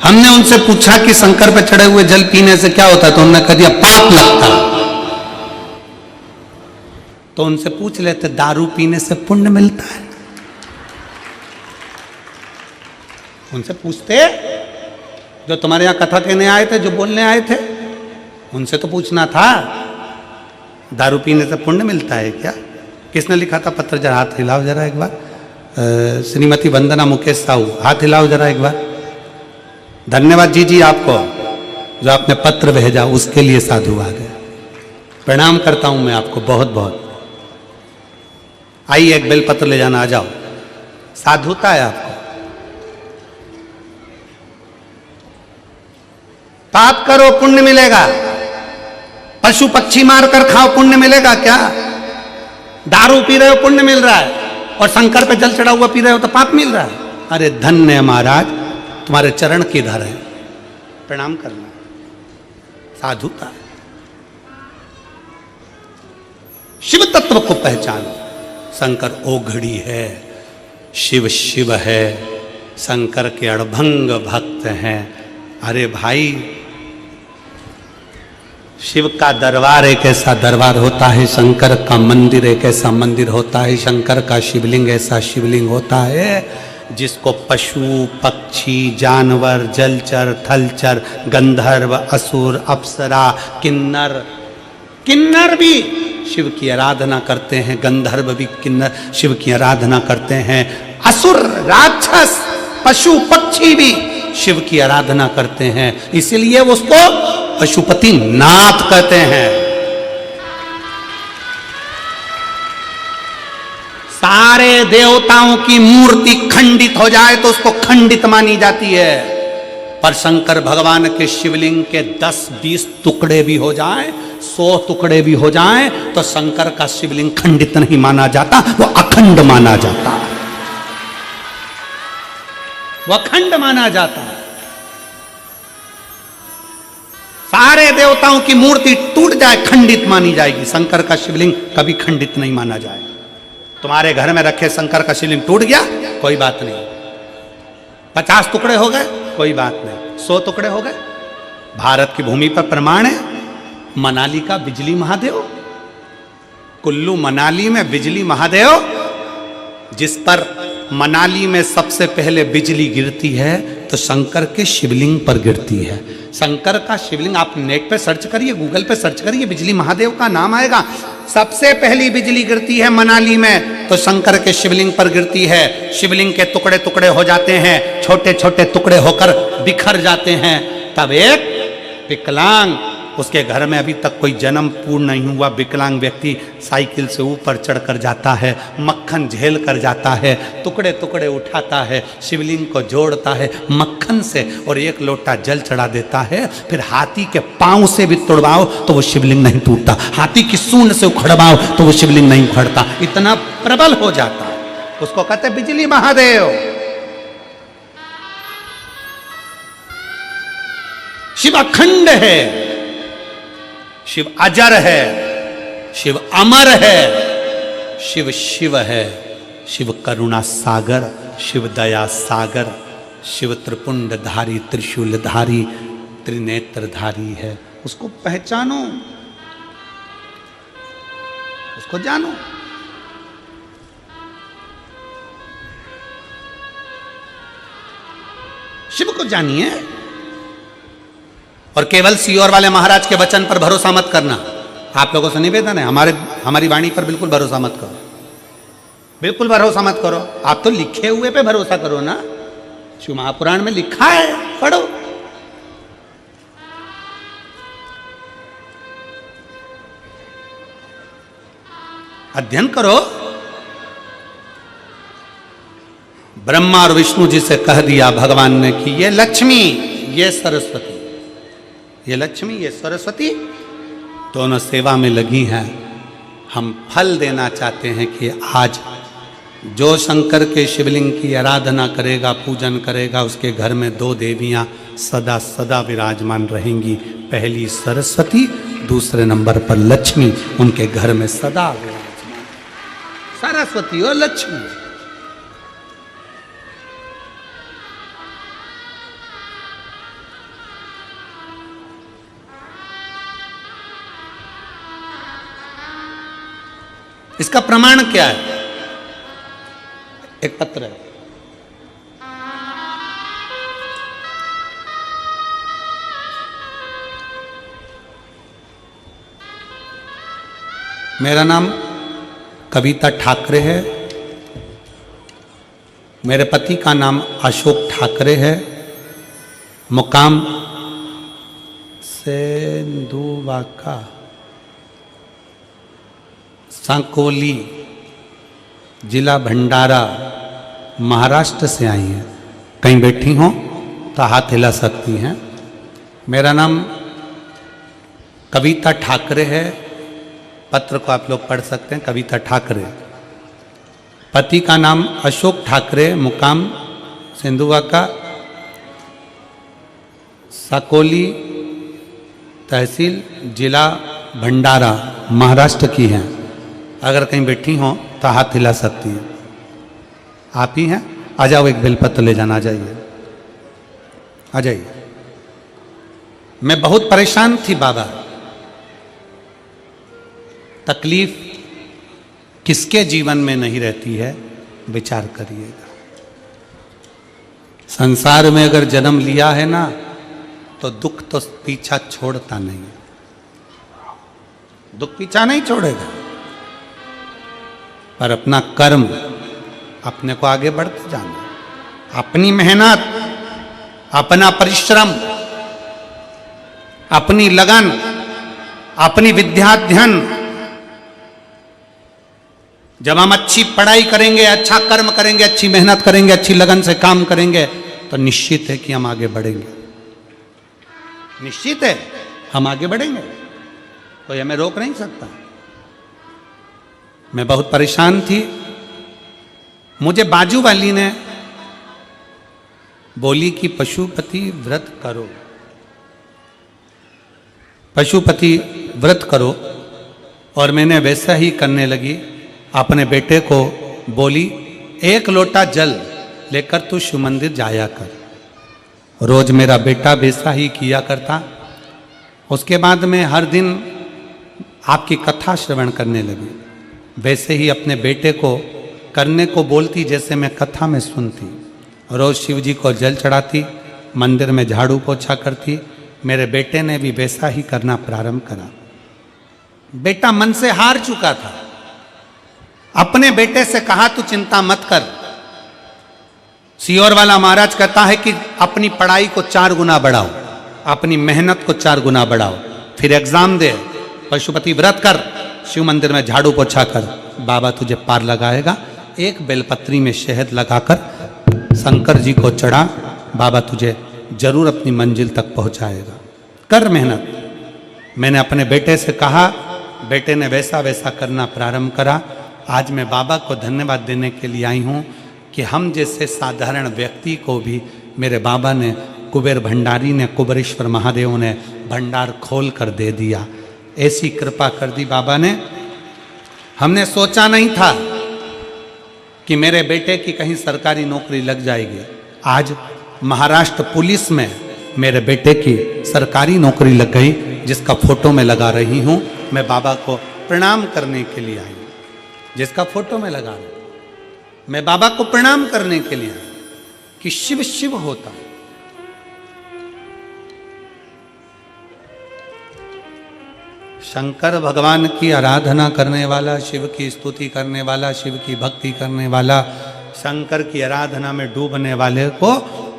हमने उनसे पूछा कि शंकर पे चढ़े हुए जल पीने से क्या होता है, तो उन्होंने कह दिया पाप लगता। तो उनसे पूछ लेते दारू पीने से पुण्य मिलता है, उनसे पूछते, जो तुम्हारे यहां कथा कहने आए थे, जो बोलने आए थे, उनसे तो पूछना था दारू पीने से पुण्य मिलता है क्या। किसने लिखा था पत्र, जरा हाथ हिलाओ जरा एक बार। श्रीमती वंदना मुकेश साहू, हाथ हिलाओ जरा एक बार। धन्यवाद जी आपको, जो आपने पत्र भेजा उसके लिए साधुवाद है, प्रणाम करता हूं मैं आपको बहुत बहुत। आइए एक बेलपत्र ले जाना, आ जाओ, साधुता है आपको। पाप करो पुण्य मिलेगा, पशु पक्षी मारकर खाओ पुण्य मिलेगा क्या। दारू पी रहे हो पुण्य मिल रहा है, और शंकर पे जल चढ़ा हुआ पी रहे हो तो पाप मिल रहा है। अरे धन्य महाराज, तुम्हारे चरण किधर है, प्रणाम करना, साधुता है। शिव तत्व को पहचानो। शंकर ओघड़ी है, शिव शिव है, शंकर के अड़भंग भक्त हैं। अरे भाई, शिव का दरबार एक ऐसा दरबार होता है, शंकर का मंदिर एक ऐसा मंदिर होता है, शंकर का शिवलिंग ऐसा शिवलिंग होता है जिसको पशु पक्षी जानवर जलचर थलचर गंधर्व असुर अप्सरा किन्नर भी शिव की आराधना करते हैं, गंधर्व भी किन्नर शिव की आराधना करते हैं, असुर राक्षस पशु पक्षी भी शिव की आराधना करते हैं। इसलिए उसको पशुपति नाथ कहते हैं। सारे देवताओं की मूर्ति खंडित हो जाए तो उसको खंडित मानी जाती है, पर शंकर भगवान के शिवलिंग के 10-20 टुकड़े भी हो जाए, 100 टुकड़े भी हो जाए, तो शंकर का शिवलिंग खंडित नहीं माना जाता, वो अखंड माना जाता है, वो अखंड माना जाता है। सारे देवताओं की मूर्ति टूट जाए खंडित मानी जाएगी, शंकर का शिवलिंग कभी खंडित नहीं माना जाए। तुम्हारे घर में रखे शंकर का शिवलिंग टूट गया, कोई बात नहीं, 50 टुकड़े हो गए, कोई बात नहीं, 100 टुकड़े हो गए। भारत की भूमि पर प्रमाण है, मनाली का बिजली महादेव, कुल्लू मनाली में बिजली महादेव, जिस पर मनाली में सबसे पहले बिजली गिरती है तो शंकर के शिवलिंग पर गिरती है। शंकर का शिवलिंग आप नेट पे सर्च करिए, गूगल पे सर्च करिए, बिजली महादेव का नाम आएगा। सबसे पहली बिजली गिरती है मनाली में तो शंकर के शिवलिंग पर गिरती है। शिवलिंग के टुकड़े टुकड़े हो जाते हैं, छोटे छोटे टुकड़े होकर बिखर जाते हैं। तब एक विकलांग, उसके घर में अभी तक कोई जन्म पूर्ण नहीं हुआ विकलांग व्यक्ति साइकिल से ऊपर चढ़कर जाता है, मक्खन झेल कर जाता है, टुकड़े टुकड़े उठाता है, शिवलिंग को जोड़ता है मक्खन से और एक लोटा जल चढ़ा देता है। फिर हाथी के पांव से भी तोड़वाओ तो वो शिवलिंग नहीं टूटता, हाथी की सूंड से उखड़वाओ तो वो शिवलिंग नहीं उखड़ता, इतना प्रबल हो जाता है। उसको कहते बिजली महादेव। शिव अखंड है, शिव अजर है, शिव अमर है, शिव शिव है, शिव करुणा सागर, शिव दया सागर, शिव त्रिपुंडधारी त्रिशूलधारी त्रिनेत्रधारी है। उसको पहचानो, उसको जानो। शिव को जानिए और केवल सीओर वाले महाराज के वचन पर भरोसा मत करना। आप लोगों से निवेदन है, हमारी वाणी पर बिल्कुल भरोसा मत करो, बिल्कुल भरोसा मत करो। आप तो लिखे हुए पे भरोसा करो ना, शिव महापुराण में लिखा है, पढ़ो। अध्ययन करो। ब्रह्मा और विष्णु जी से कह दिया भगवान ने कि ये लक्ष्मी, ये सरस्वती, ये लक्ष्मी ये सरस्वती दोनों सेवा में लगी हैं। हम फल देना चाहते हैं कि आज जो शंकर के शिवलिंग की आराधना करेगा, पूजन करेगा, उसके घर में दो देवियां सदा सदा विराजमान रहेंगी। पहली सरस्वती, दूसरे नंबर पर लक्ष्मी उनके घर में सदा विराजमान। सरस्वती और लक्ष्मी। इसका प्रमाण क्या है? एक पत्र है। मेरा नाम कविता ठाकरे है। मेरे पति का नाम अशोक ठाकरे है। मुकाम सेंधुवाका, सांकोली, जिला भंडारा, महाराष्ट्र से आई हैं। कहीं बैठी हों तो हाथ हिला सकती हैं। मेरा नाम कविता ठाकरे है। पत्र को आप लोग पढ़ सकते हैं, कविता ठाकरे। पति का नाम अशोक ठाकरे, मुकाम सिंधुवाका, साकोली तहसील, जिला भंडारा, महाराष्ट्र की हैं। अगर कहीं बैठी हों तो हाथ हिला सकती हैं। आप ही हैं? आ जाओ, एक बेलपत्र ले जाना। आ जाइए, आ जाइए। मैं बहुत परेशान थी बाबा। तकलीफ किसके जीवन में नहीं रहती है, विचार करिएगा। संसार में अगर जन्म लिया है ना, तो दुख तो पीछा छोड़ता नहीं। दुख पीछा नहीं छोड़ेगा, पर अपना कर्म, अपने को आगे बढ़ते जाना, अपनी मेहनत, अपना परिश्रम, अपनी लगन, अपनी विद्याध्ययन। जब हम अच्छी पढ़ाई करेंगे, अच्छा कर्म करेंगे, अच्छी मेहनत करेंगे, अच्छी लगन से काम करेंगे, तो निश्चित है कि हम आगे बढ़ेंगे। निश्चित है हम आगे बढ़ेंगे, कोई हमें रोक नहीं सकता। मैं बहुत परेशान थी। मुझे बाजू वाली ने बोली कि पशुपति व्रत करो, पशुपति व्रत करो। और मैंने वैसा ही करने लगी। अपने बेटे को बोली, 1 लोटा जल लेकर तू शिव मंदिर जाया कर। रोज मेरा बेटा वैसा ही किया करता। उसके बाद में हर दिन आपकी कथा श्रवण करने लगी। वैसे ही अपने बेटे को करने को बोलती जैसे मैं कथा में सुनती। रोज शिव जी को जल चढ़ाती, मंदिर में झाड़ू पोछा करती। मेरे बेटे ने भी वैसा ही करना प्रारंभ करा। बेटा मन से हार चुका था। अपने बेटे से कहा तू चिंता मत कर। सियोर वाला महाराज कहता है कि अपनी पढ़ाई को 4 गुना बढ़ाओ, अपनी मेहनत को 4 गुना बढ़ाओ, फिर एग्जाम दे, पशुपति व्रत कर, शिव मंदिर में झाड़ू पोछा कर, बाबा तुझे पार लगाएगा। एक बेलपत्री में शहद लगाकर शंकर जी को चढ़ा, बाबा तुझे जरूर अपनी मंजिल तक पहुंचाएगा। कर मेहनत। मैंने अपने बेटे से कहा, बेटे ने वैसा वैसा करना प्रारंभ करा। आज मैं बाबा को धन्यवाद देने के लिए आई हूँ कि हम जैसे साधारण व्यक्ति को भी मेरे बाबा ने, कुबेर भंडारी ने, कुबेरेश्वर महादेव ने भंडार खोल कर दे दिया। ऐसी कृपा कर दी बाबा ने। हमने सोचा नहीं था कि मेरे बेटे की कहीं सरकारी नौकरी लग जाएगी। आज महाराष्ट्र पुलिस में मेरे बेटे की सरकारी नौकरी लग गई, जिसका फोटो में लगा रही हूँ। मैं बाबा को प्रणाम करने के लिए आई, जिसका फोटो में लगा रहा हूं। मैं बाबा को प्रणाम करने के लिए आई कि शिव शिव होता है। शंकर भगवान की आराधना करने वाला, शिव की स्तुति करने वाला, शिव की भक्ति करने वाला, शंकर की आराधना में डूबने वाले को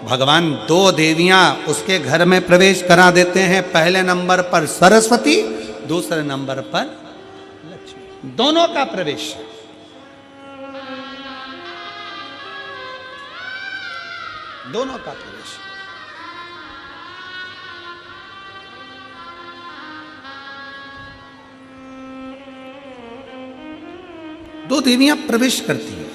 भगवान 2 देवियां उसके घर में प्रवेश करा देते हैं। पहले नंबर पर सरस्वती, दूसरे नंबर पर लक्ष्मी। दोनों का प्रवेश। दोनों का प्रवेश। दो देवियां प्रवेश करती हैं।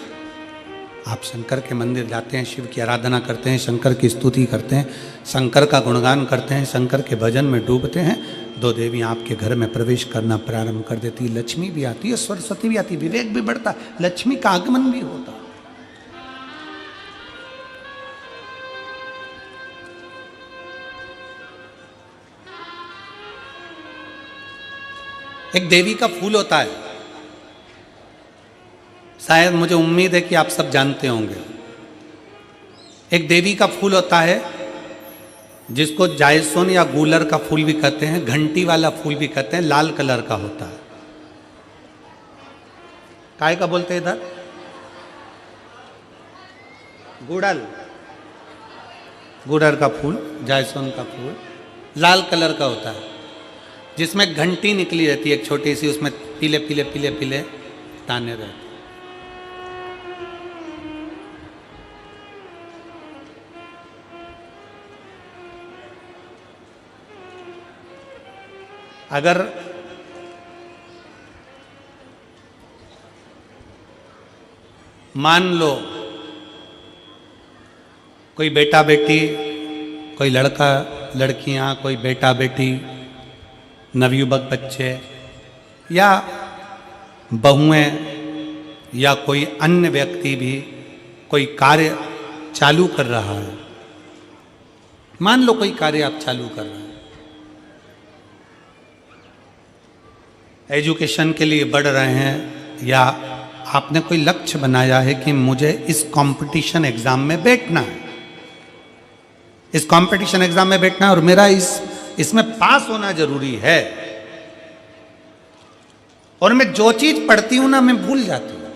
आप शंकर के मंदिर जाते हैं, शिव की आराधना करते हैं, शंकर की स्तुति करते हैं, शंकर का गुणगान करते हैं, शंकर के भजन में डूबते हैं, दो देवियाँ आपके घर में प्रवेश करना प्रारंभ कर देती है। लक्ष्मी भी आती है, सरस्वती भी आती है, विवेक भी बढ़ता है, लक्ष्मी का आगमन भी होता है। एक देवी का फूल होता है, शायद मुझे उम्मीद है कि आप सब जानते होंगे। एक देवी का फूल होता है जिसको जायसोन या गूलर का फूल भी कहते हैं, घंटी वाला फूल भी कहते हैं, लाल कलर का होता है। काय का बोलते हैं इधर? गुड़ल, गुड़र का फूल, जायसोन का फूल लाल कलर का होता है, जिसमें घंटी निकली रहती है एक छोटी सी, उसमें पीले पीले पीले पीले दाने रहते। अगर मान लो कोई बेटा बेटी, कोई लड़का लड़कियां, कोई बेटा बेटी, नवयुवक बच्चे या बहुएं या कोई अन्य व्यक्ति भी कोई कार्य चालू कर रहा है, मान लो कोई कार्य आप चालू कर रहे हैं, एजुकेशन के लिए बढ़ रहे हैं, या आपने कोई लक्ष्य बनाया है कि मुझे इस कंपटीशन एग्जाम में बैठना है, इस कंपटीशन एग्जाम में बैठना है और मेरा इसमें पास होना जरूरी है, और मैं जो चीज पढ़ती हूं ना मैं भूल जाती हूं,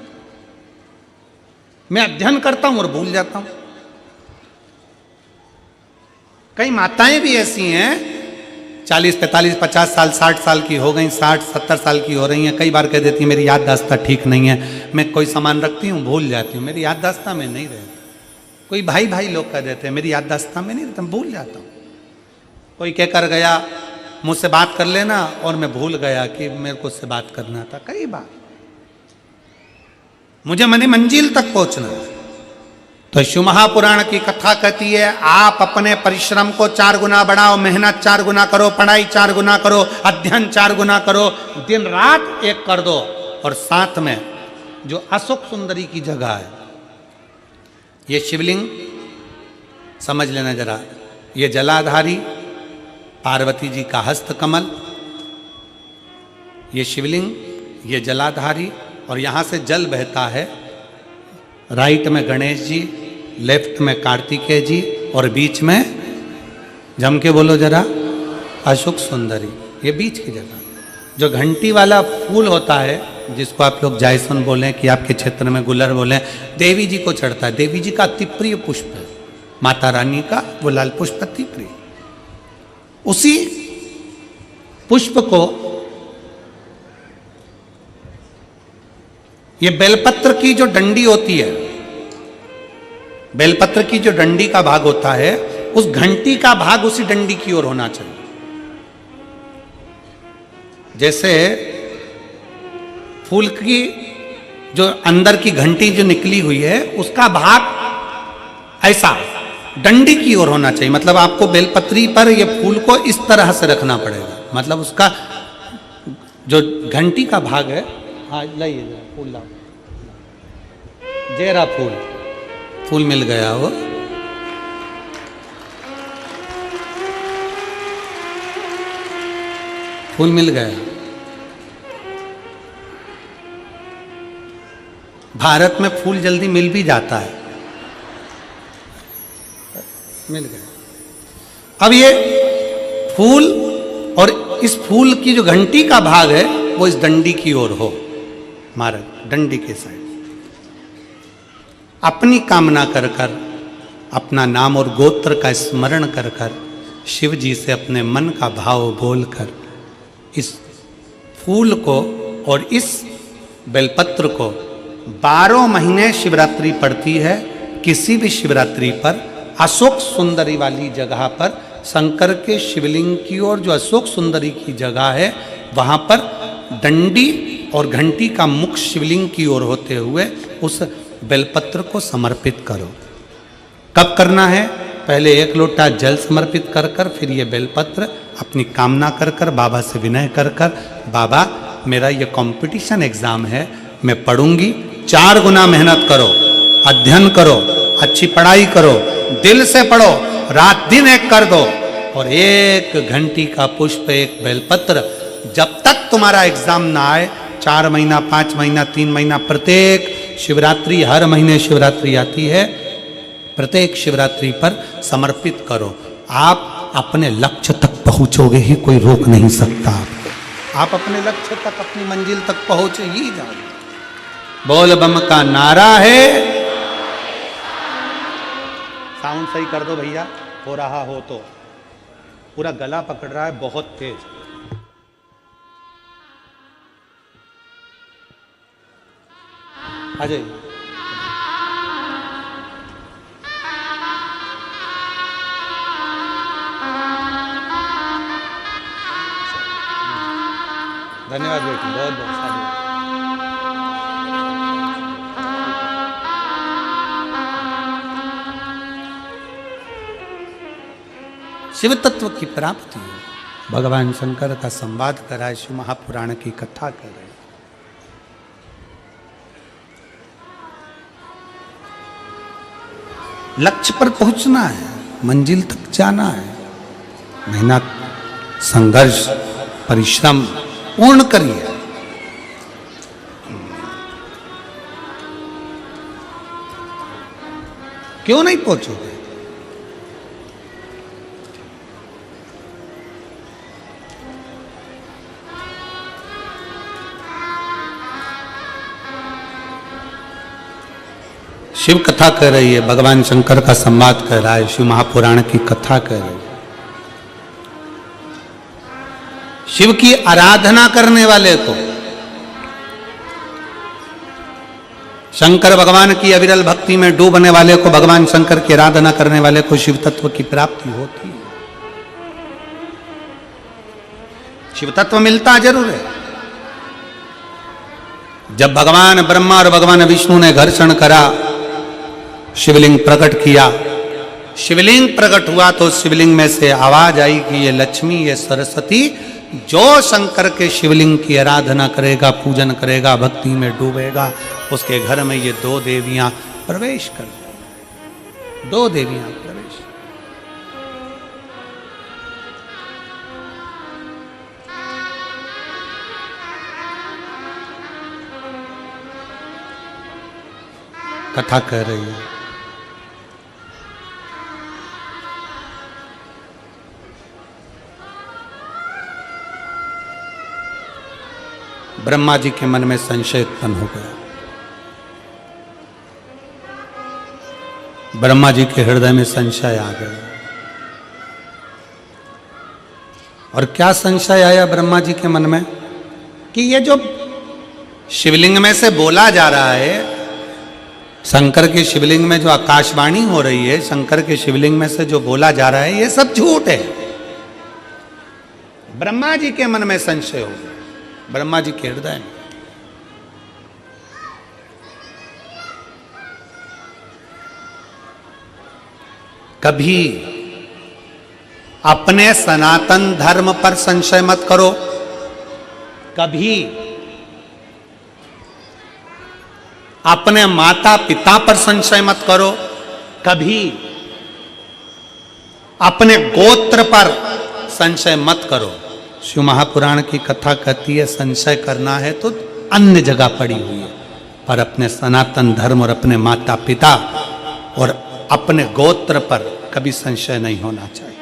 मैं अध्ययन करता हूं और भूल जाता हूं। कई माताएं भी ऐसी हैं 40, 45, 50 साल, 60 साल की हो गई, 60, 70 साल की हो रही हैं, कई बार कह देती हैं मेरी याददाश्त ठीक नहीं है, मैं कोई सामान रखती हूँ भूल जाती हूँ, मेरी याददाश्त में नहीं रहती। कोई भाई भाई लोग कह देते हैं मेरी याददाश्त में नहीं रहता, मैं भूल जाता हूँ। कोई कह कर गया मुझसे बात कर लेना और मैं भूल गया कि मेरे को उससे बात करना था। कई बार मुझे मनी मंजिल तक पहुंचना है। तो शिव महापुराण की कथा कहती है आप अपने परिश्रम को 4 गुना बढ़ाओ, मेहनत 4 गुना करो, पढ़ाई 4 गुना करो, अध्ययन 4 गुना करो, दिन रात एक कर दो। और साथ में जो अशोक सुंदरी की जगह है, ये शिवलिंग समझ लेना जरा, ये जलाधारी पार्वती जी का हस्त कमल, ये शिवलिंग, ये जलाधारी, और यहां से जल बहता है। राइट में गणेश जी, लेफ्ट में कार्तिकेय जी, और बीच में जम के बोलो जरा अशोक सुंदरी, ये बीच की जगह। जो घंटी वाला फूल होता है जिसको आप लोग जायसोन बोलें कि आपके क्षेत्र में गुलर बोलें, देवी जी को चढ़ता है, देवी जी का अति प्रिय पुष्प है, माता रानी का वो लाल पुष्प अति प्रिय। उसी पुष्प को ये बेलपत्र की जो डंडी होती है, बेलपत्र की जो डंडी का भाग होता है, उस घंटी का भाग उसी डंडी की ओर होना चाहिए। जैसे फूल की जो अंदर की घंटी जो निकली हुई है उसका भाग ऐसा डंडी की ओर होना चाहिए। मतलब आपको बेलपत्री पर ये फूल को इस तरह से रखना पड़ेगा, मतलब उसका जो घंटी का भाग है, हाँ लाइए फूल लाओ, जेरा फूल मिल गया वो, फूल मिल गया। भारत में फूल जल्दी मिल भी जाता है, मिल गया। अब ये फूल और इस फूल की जो घंटी का भाग है वो इस डंडी की ओर हो, मार्ग डंडी के साइड। अपनी कामना कर कर, अपना नाम और गोत्र का स्मरण कर कर, शिव जी से अपने मन का भाव बोलकर इस फूल को और इस बेलपत्र को 12 महीने शिवरात्रि पड़ती है। किसी भी शिवरात्रि पर अशोक सुंदरी वाली जगह पर, शंकर के शिवलिंग की ओर जो अशोक सुंदरी की जगह है वहाँ पर डंडी और घंटी का मुख शिवलिंग की ओर होते हुए उस बेलपत्र बेलपत्र को समर्पित करो। कब करना है? पहले 1 लोटा जल समर्पित कर कर फिर ये बेलपत्र अपनी कामना कर कर बाबा से विनय कर कर, बाबा मेरा ये कंपटीशन एग्जाम है, मैं पढ़ूंगी, 4 गुना मेहनत करो, अध्ययन करो, अच्छी पढ़ाई करो, दिल से पढ़ो, रात दिन एक कर दो, और 1 घंटी का पुष्प, 1 बेलपत्र, जब तक तुम्हारा एग्जाम ना आए, 4 महीना, 5 महीना, 3 महीना, प्रत्येक शिवरात्रि, हर महीने शिवरात्रि आती है, प्रत्येक शिवरात्रि पर समर्पित करो। आप अपने लक्ष्य तक पहुंचोगे ही, कोई रोक नहीं सकता आपको। आप अपने लक्ष्य तक, अपनी मंजिल तक पहुंच ही जाओगे। बोल बम का नारा है। साउंड सही कर दो भैया, हो रहा हो तो। पूरा गला पकड़ रहा है बहुत तेज। अजय धन्यवाद बेटी, बहुत बहुत साधु। शिव तत्व की प्राप्ति, भगवान शंकर का संवाद कराए, शिव महापुराण की कथा करे। लक्ष्य पर पहुंचना है, मंजिल तक जाना है, मेहनत, संघर्ष, परिश्रम पूर्ण करिए। क्यों नहीं पहुंचोगे? शिव कथा कर रही है, भगवान शंकर का संवाद कर रहा है, शिव महापुराण की कथा कर रही है। शिव की आराधना करने वाले को, शंकर भगवान की अविरल भक्ति में डूबने वाले को, भगवान शंकर की आराधना करने वाले को शिव तत्व की प्राप्ति होती है। शिव तत्व मिलता जरूर है। जब भगवान ब्रह्मा और भगवान विष्णु ने घर्षण करा, शिवलिंग प्रकट किया, शिवलिंग प्रकट हुआ तो शिवलिंग में से आवाज आई कि ये लक्ष्मी, ये सरस्वती, जो शंकर के शिवलिंग की आराधना करेगा, पूजन करेगा, भक्ति में डूबेगा, उसके घर में ये 2 देवियां प्रवेश कर, 2 देवियां प्रवेश। कथा कह रही है। ब्रह्मा जी के मन में संशय उत्पन्न हो गया। ब्रह्मा जी के हृदय में संशय आ गया। और क्या संशय आया ब्रह्मा जी के मन में? कि ये जो शिवलिंग में से बोला जा रहा है, शंकर के शिवलिंग में जो आकाशवाणी हो रही है, शंकर के शिवलिंग में से जो बोला जा रहा है, ये सब झूठ है। ब्रह्मा जी के मन में संशय हो गया, ब्रह्मा जी के हृदय में। कभी अपने सनातन धर्म पर संशय मत करो, कभी अपने माता पिता पर संशय मत करो, कभी अपने गोत्र पर संशय मत करो। शिव महापुराण की कथा कहती है, संशय करना है तो अन्य जगह पड़ी हुई है, पर अपने सनातन धर्म और अपने माता पिता और अपने गोत्र पर कभी संशय नहीं होना चाहिए।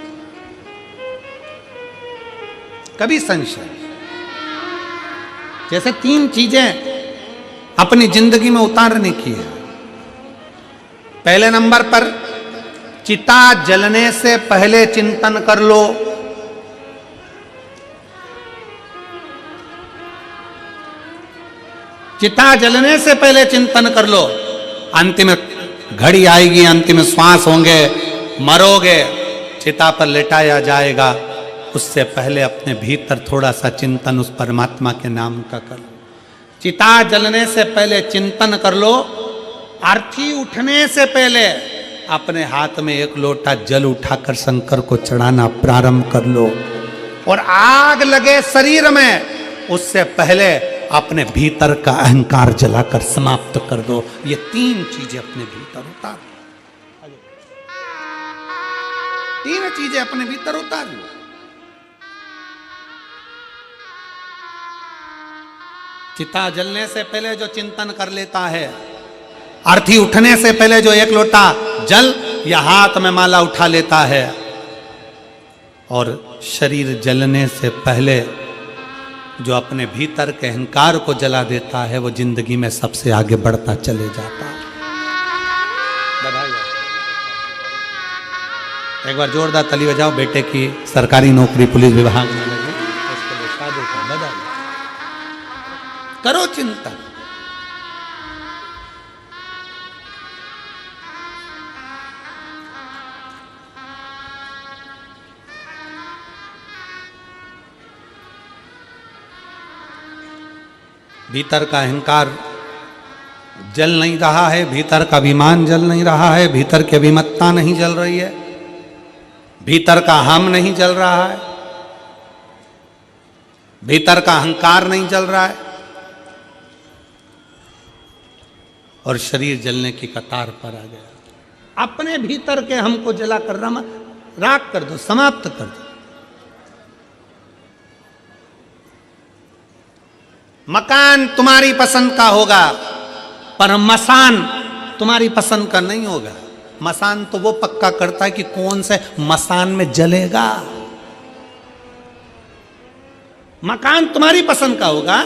कभी संशय। जैसे 3 चीजें अपनी जिंदगी में उतारने की है। पहले नंबर पर, चिता जलने से पहले चिंतन कर लो। चिता जलने से पहले चिंतन कर लो। अंतिम घड़ी आएगी, अंतिम श्वास होंगे, मरोगे, चिता पर लेटाया जाएगा, उससे पहले अपने भीतर थोड़ा सा चिंतन उस परमात्मा के नाम का कर लो। चिता जलने से पहले चिंतन कर लो, अर्थी उठने से पहले अपने हाथ में एक लोटा जल उठाकर शंकर को चढ़ाना प्रारंभ कर लो। और आग लगे शरीर में उससे पहले अपने भीतर का अहंकार जलाकर समाप्त कर दो। ये 3 चीजें अपने भीतर उतार, 3 चीजें अपने भीतर उतार लो। चिता जलने से पहले जो चिंतन कर लेता है, अर्थी उठने से पहले जो एक लोटा जल या हाथ में माला उठा लेता है, और शरीर जलने से पहले जो अपने भीतर के अहंकार को जला देता है, वो जिंदगी में सबसे आगे बढ़ता चले जाता है। एक बार जोरदार ताली बजाओ बेटे की सरकारी नौकरी पुलिस विभाग में लगे, उसके लिए शादी का बदल करो चिंतन। भीतर का अहंकार जल नहीं रहा है, भीतर का अभिमान जल नहीं रहा है, भीतर की अभिमत्ता नहीं जल रही है, भीतर का हम नहीं जल रहा है, भीतर का अहंकार नहीं जल रहा है, और शरीर जलने की कतार पर आ गया। अपने भीतर के हमको जला कर राख कर दो, समाप्त कर दो। मकान तुम्हारी पसंद का होगा, पर मसान तुम्हारी पसंद का नहीं होगा। मसान तो वो पक्का करता है कि कौन से मसान में जलेगा। मकान तुम्हारी पसंद का होगा,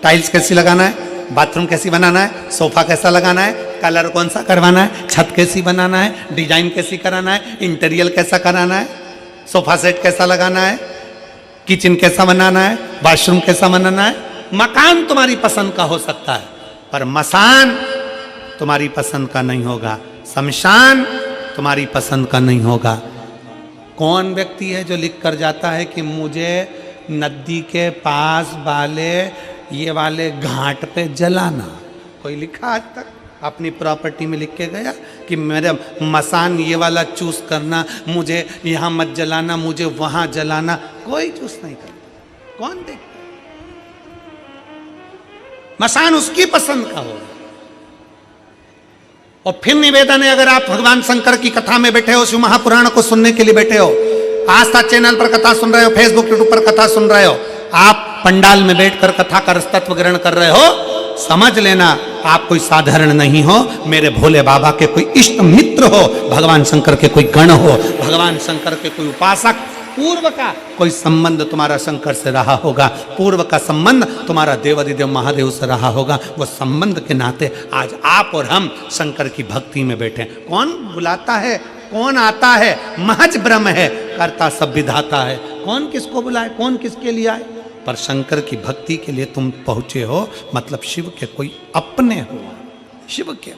टाइल्स कैसी लगाना है, बाथरूम कैसी बनाना है, सोफा कैसा लगाना है, कलर कौन सा करवाना है, छत कैसी बनाना है, डिजाइन कैसी कराना है, इंटीरियर कैसा कराना है, सोफा सेट कैसा लगाना है, किचन कैसा बनाना है, वॉशरूम कैसा बनाना है। मकान तुम्हारी पसंद का हो सकता है, पर मसान तुम्हारी पसंद का नहीं होगा, शमशान तुम्हारी पसंद का नहीं होगा। कौन व्यक्ति है जो लिख कर जाता है कि मुझे नदी के पास वाले ये वाले घाट पे जलाना? कोई लिखा आज तक अपनी प्रॉपर्टी में लिख के गया कि मेरा मसान ये वाला चूज करना, मुझे यहाँ मत जलाना, मुझे वहाँ जलाना? कोई चूज नहीं करता। कौन देखता? मसान उसकी पसंद का होगा। और फिर निवेदन है, अगर आप भगवान शंकर की कथा में बैठे हो, शिव महापुराण को सुनने के लिए बैठे हो, आस्था चैनल पर कथा सुन रहे हो, फेसबुक यूट्यूब पर कथा सुन रहे हो, आप पंडाल में बैठकर कथा का रसतत्व ग्रहण कर रहे हो, समझ लेना आप कोई साधारण नहीं हो। मेरे भोले बाबा के कोई इष्ट मित्र हो, भगवान शंकर के कोई गण हो, भगवान शंकर के कोई उपासक, पूर्व का कोई संबंध तुम्हारा शंकर से रहा होगा, पूर्व का संबंध तुम्हारा देवादिदेव महादेव से रहा होगा। वो संबंध के नाते आज आप और हम शंकर की भक्ति में बैठे। कौन बुलाता है, कौन आता है, महज ब्रह्म है, करता सब विधाता है। कौन किसको बुलाए, कौन किसके लिए आए, पर शंकर की भक्ति के लिए तुम पहुंचे हो, मतलब शिव के कोई अपने हो, शिव के।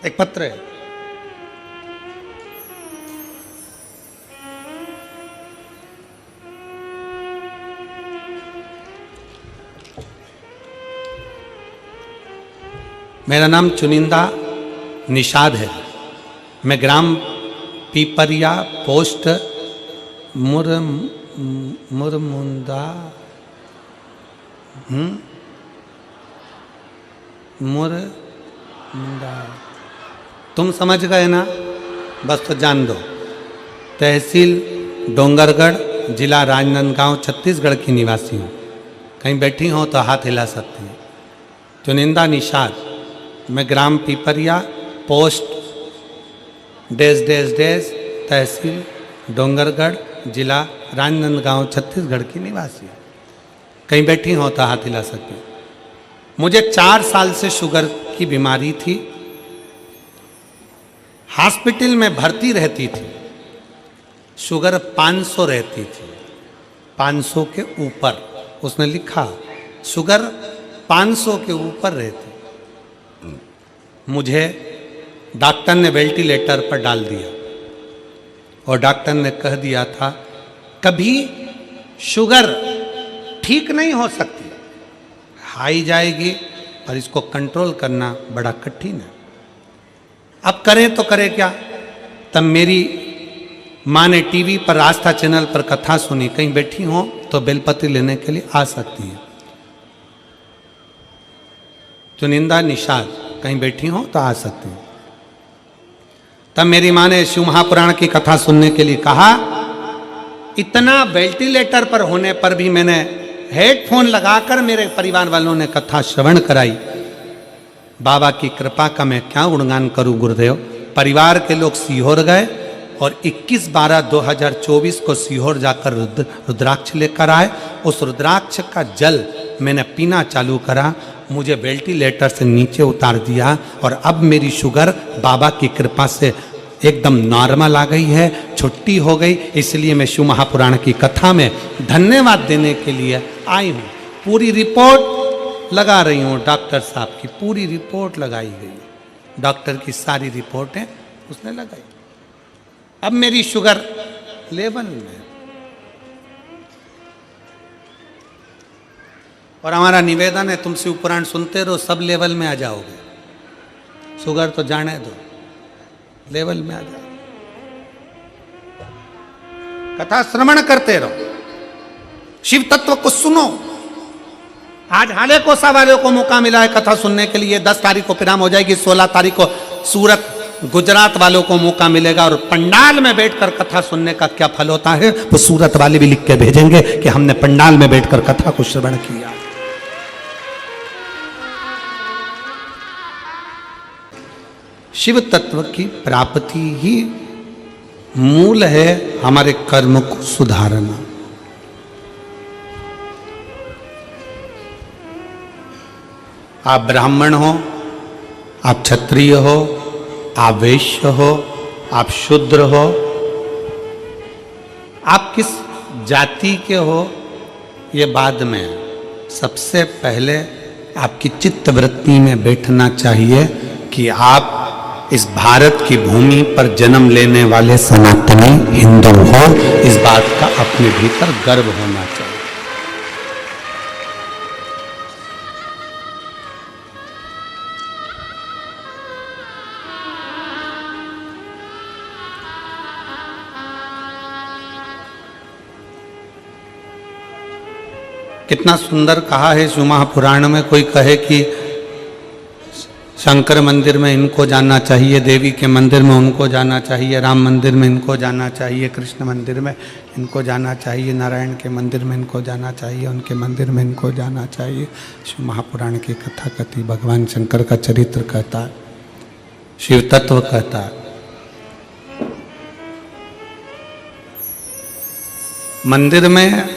एक पत्र है, मेरा नाम चुनिंदा निषाद है। मैं ग्राम पीपरिया पोस्ट मुरमुंदा मुरमुंदा, तुम समझ गए ना, बस तो जान दो। तहसील डोंगरगढ़, जिला राजनांदगांव, छत्तीसगढ़ की निवासी हूँ। कहीं बैठी हो तो हाथ हिला सकते हैं। चुनिंदा निषाद, मैं ग्राम Piparia post dash dash dash, तहसील डोंगरगढ़, जिला राजनांदगांव, छत्तीसगढ़ की निवासी है। कहीं बैठी हो तो हाथ हिला सकते हैं। मुझे 4 साल से शुगर की बीमारी थी, हॉस्पिटल में भर्ती रहती थी। शुगर 500 रहती थी, 500 के ऊपर, उसने लिखा शुगर 500 के ऊपर रहती। मुझे डॉक्टर ने वेंटिलेटर पर डाल दिया और डॉक्टर ने कह दिया था कभी शुगर ठीक नहीं हो सकती, हाई जाएगी और इसको कंट्रोल करना बड़ा कठिन है। अब करें तो करें क्या? तब मेरी माँ ने टीवी पर आस्था चैनल पर कथा सुनी। कहीं बैठी हो तो बेलपत्र लेने के लिए आ सकती हैं। चुनिंदा निषाद कहीं बैठी हो तो आ सकती हैं। तब मेरी माँ ने शिव महापुराण की कथा सुनने के लिए कहा। इतना वेंटिलेटर पर होने पर भी मैंने हेडफोन लगाकर मेरे परिवार वालों ने कथा श्रवण कराई। बाबा की कृपा का मैं क्या गुणगान करूं गुरुदेव। परिवार के लोग सीहोर गए और 21/12/2024 को सीहोर जाकर रुद्राक्ष लेकर आए। उस रुद्राक्ष का जल मैंने पीना चालू करा, मुझे वेंटिलेटर से नीचे उतार दिया और अब मेरी शुगर बाबा की कृपा से एकदम नॉर्मल आ गई है, छुट्टी हो गई। इसलिए मैं शिव महापुराण की कथा में धन्यवाद देने के लिए आई हूँ। पूरी रिपोर्ट लगा रही हूँ, डॉक्टर साहब की पूरी रिपोर्ट लगाई गई। डॉक्टर की सारी रिपोर्टें उसने लगाई। अब मेरी शुगर लेवल में, और हमारा निवेदन है तुम शिव पुराण सुनते रहो, सब लेवल में आ जाओगे। शुगर तो जाने दो, लेवल में आ जाओ। कथा श्रवण करते रहो, शिव तत्व को सुनो। आज हाले कोसा वालों को मौका मिला है कथा सुनने के लिए। 10 तारीख को पिराम हो जाएगी, 16 तारीख को सूरत गुजरात वालों को मौका मिलेगा। और पंडाल में बैठकर कथा सुनने का क्या फल होता है वो सूरत वाले भी लिख के भेजेंगे कि हमने पंडाल में बैठकर कथा को श्रवण किया। शिव तत्व की प्राप्ति ही मूल है हमारे कर्म को सुधारना। आप ब्राह्मण हो, आप क्षत्रिय हो, आप वैश्य हो, आप शूद्र हो, आप किस जाति के हो ये बाद में है। सबसे पहले आपकी चित्त वृत्ति में बैठना चाहिए कि आप इस भारत की भूमि पर जन्म लेने वाले सनातनी हिंदू हो। इस बात का अपने भीतर गर्व होना चाहिए। कितना सुंदर कहा है शिव महापुराण में। कोई कहे कि शंकर मंदिर में इनको जाना चाहिए, देवी के मंदिर में उनको जाना चाहिए, राम मंदिर में इनको जाना चाहिए, कृष्ण मंदिर में इनको जाना चाहिए, नारायण के मंदिर में इनको जाना चाहिए, उनके मंदिर में इनको जाना चाहिए। शिव महापुराण की कथा कहती, भगवान शंकर का चरित्र कहता, शिव तत्व कहता। मंदिर में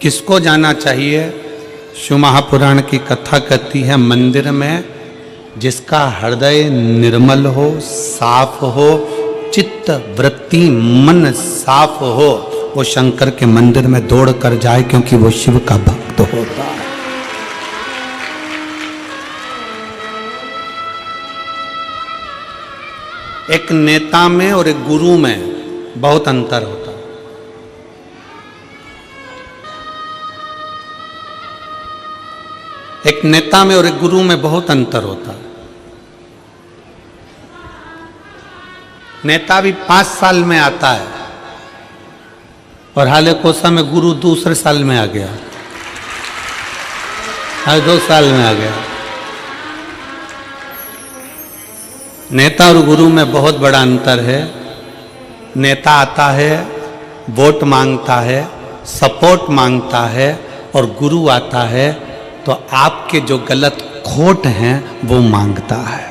किसको जाना चाहिए? शिव महापुराण की कथा कहती है मंदिर में जिसका हृदय निर्मल हो, साफ हो, चित्त वृत्ति मन साफ हो, वो शंकर के मंदिर में दौड़ कर जाए, क्योंकि वो शिव का भक्त होता है। एक नेता में और एक गुरु में बहुत अंतर होता है। एक नेता में और एक गुरु में बहुत अंतर होता है। नेता भी 5 साल में आता है और हाले कोसा में गुरु दूसरे साल में आ गया, हर 2 साल में आ गया। नेता और गुरु में बहुत बड़ा अंतर है। नेता आता है, वोट मांगता है, सपोर्ट मांगता है, और गुरु आता है तो आपके जो गलत खोट हैं वो मांगता है।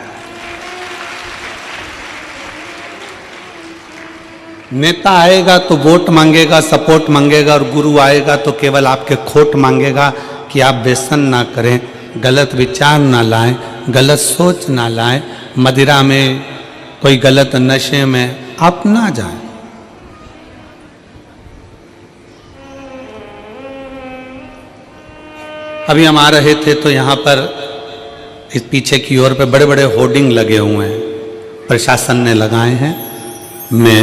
नेता आएगा तो वोट मांगेगा, सपोर्ट मांगेगा, और गुरु आएगा तो केवल आपके खोट मांगेगा कि आप व्यसन ना करें, गलत विचार ना लाएं, गलत सोच ना लाएं, मदिरा में कोई गलत नशे में आप ना जाएं। अभी हम आ रहे थे तो यहाँ पर इस पीछे की ओर पे बड़े बड़े होर्डिंग लगे हुए हैं, प्रशासन ने लगाए हैं। मैं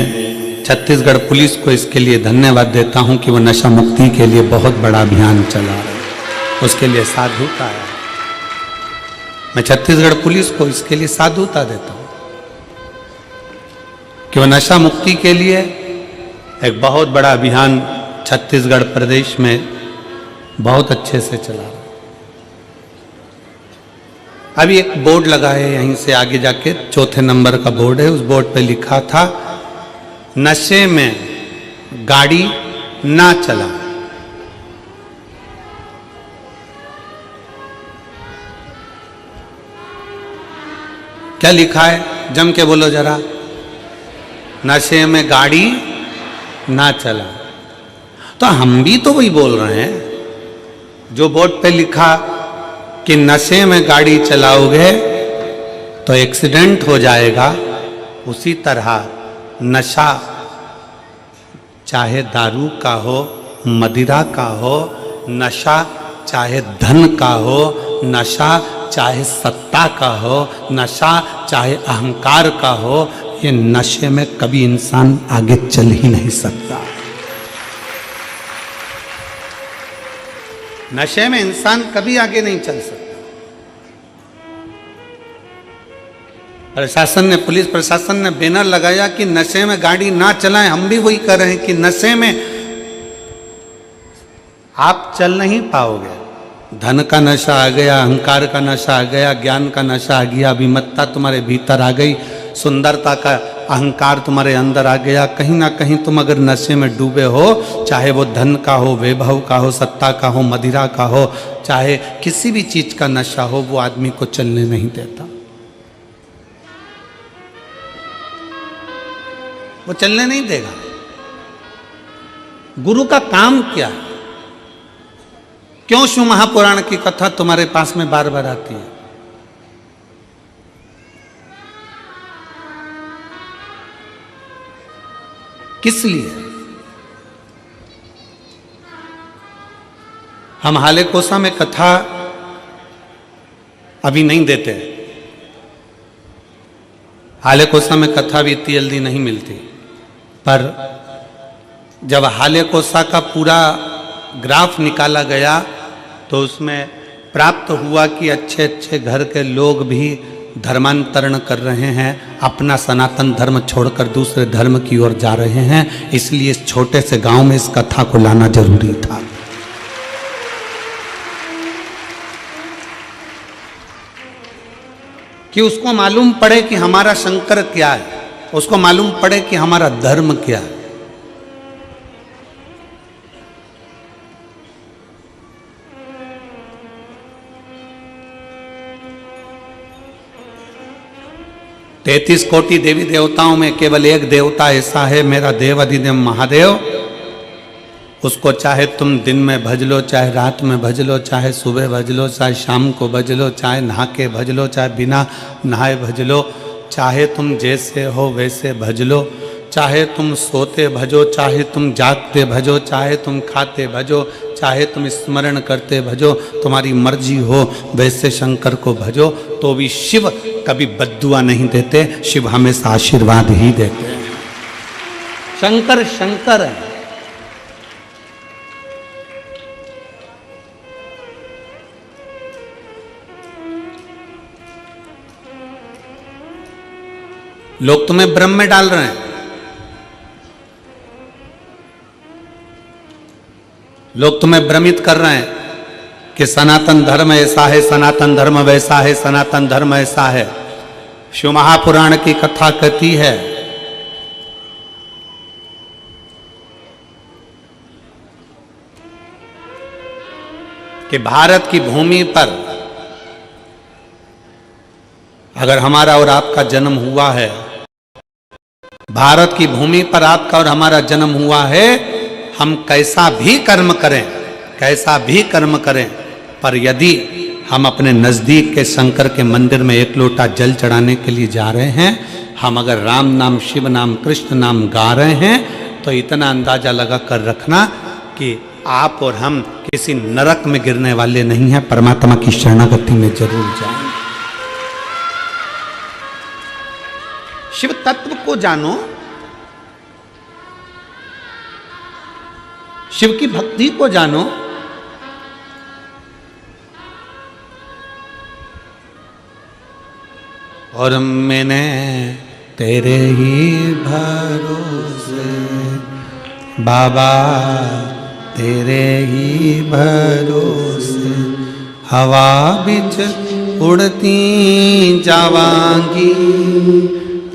छत्तीसगढ़ पुलिस को इसके लिए धन्यवाद देता हूँ कि वो नशा मुक्ति के लिए बहुत बड़ा अभियान चला रहा है, उसके लिए साधु का है। मैं छत्तीसगढ़ पुलिस को इसके लिए साधुता देता हूं कि वह नशा मुक्ति के लिए एक बहुत बड़ा अभियान छत्तीसगढ़ प्रदेश में बहुत अच्छे से चला रहा है। अभी एक बोर्ड लगा है यहीं से आगे जाके, चौथे नंबर का बोर्ड है, उस बोर्ड पे लिखा था नशे में गाड़ी ना चला। क्या लिखा है, जम के बोलो जरा। नशे में गाड़ी ना चला। तो हम भी तो वही बोल रहे हैं जो बोर्ड पे लिखा कि नशे में गाड़ी चलाओगे तो एक्सीडेंट हो जाएगा, उसी तरह नशा चाहे दारू का हो, मदिरा का हो, नशा चाहे धन का हो, नशा चाहे सत्ता का हो, नशा चाहे अहंकार का हो, ये नशे में कभी इंसान आगे चल ही नहीं सकता। नशे में इंसान कभी आगे नहीं चल सकता। प्रशासन ने, पुलिस प्रशासन ने बैनर लगाया कि नशे में गाड़ी ना चलाएं। हम भी वही कर रहे हैं कि नशे में आप चल नहीं पाओगे। धन का नशा आ गया, अहंकार का नशा आ गया, ज्ञान का नशा आ गया, अभिमत्ता तुम्हारे भीतर आ गई, सुंदरता का अहंकार तुम्हारे अंदर आ गया। कहीं ना कहीं तुम अगर नशे में डूबे हो, चाहे वो धन का हो, वैभव का हो, सत्ता का हो, मदिरा का हो, चाहे किसी भी चीज का नशा हो, वो आदमी को चलने नहीं देता। वो चलने नहीं देगा। गुरु का काम क्या है? क्यों शिव महापुराण की कथा तुम्हारे पास में बार बार आती है? किस लिए? हम हाले कोसा में कथा अभी नहीं देते। हाले कोसा में कथा भी इतनी जल्दी नहीं मिलती, पर जब हाले कोसा का पूरा ग्राफ निकाला गया तो उसमें प्राप्त हुआ कि अच्छे अच्छे घर के लोग भी धर्मांतरण कर रहे हैं, अपना सनातन धर्म छोड़कर दूसरे धर्म की ओर जा रहे हैं। इसलिए इस छोटे से गांव में इस कथा को लाना जरूरी था। कि उसको मालूम पड़े कि हमारा शंकर क्या है, उसको मालूम पड़े कि हमारा धर्म क्या है। तैतीस कोटि देवी देवताओं में केवल एक देवता ऐसा है, मेरा देव अधिदेव महादेव। उसको चाहे तुम दिन में भज लो, चाहे रात में भज लो, चाहे सुबह भज लो, चाहे शाम को भज लो, चाहे नहा के भज लो, चाहे बिना नहाए भज लो, चाहे तुम जैसे हो वैसे भज लो, चाहे तुम सोते भजो, चाहे तुम जागते भजो, चाहे तुम खाते भजो, चाहे तुम स्मरण करते भजो, तुम्हारी मर्जी हो वैसे शंकर को भजो। तो भी शिव कभी बद्दुआ नहीं देते, शिव हमेशा आशीर्वाद ही देते हैं। शंकर शंकर है। लोग तुम्हें भ्रम में डाल रहे हैं, लोग तुम्हें भ्रमित कर रहे हैं कि सनातन धर्म ऐसा है, सनातन धर्म वैसा है, सनातन धर्म ऐसा है। शिव महापुराण की कथा कहती है कि भारत की भूमि पर अगर हमारा और आपका जन्म हुआ है, भारत की भूमि पर आपका और हमारा जन्म हुआ है, हम कैसा भी कर्म करें, कैसा भी कर्म करें, पर यदि हम अपने नजदीक के शंकर के मंदिर में एक लोटा जल चढ़ाने के लिए जा रहे हैं, हम अगर राम नाम, शिव नाम, कृष्ण नाम गा रहे हैं, तो इतना अंदाजा लगा कर रखना कि आप और हम किसी नरक में गिरने वाले नहीं हैं, परमात्मा की शरणागति में जरूर जाएंगे। शिव तत्व को जानो, शिव की भक्ति को जानो। और मैंने तेरे ही भरोसे बाबा, तेरे ही भरोसे हवा बिच उड़ती जावांगी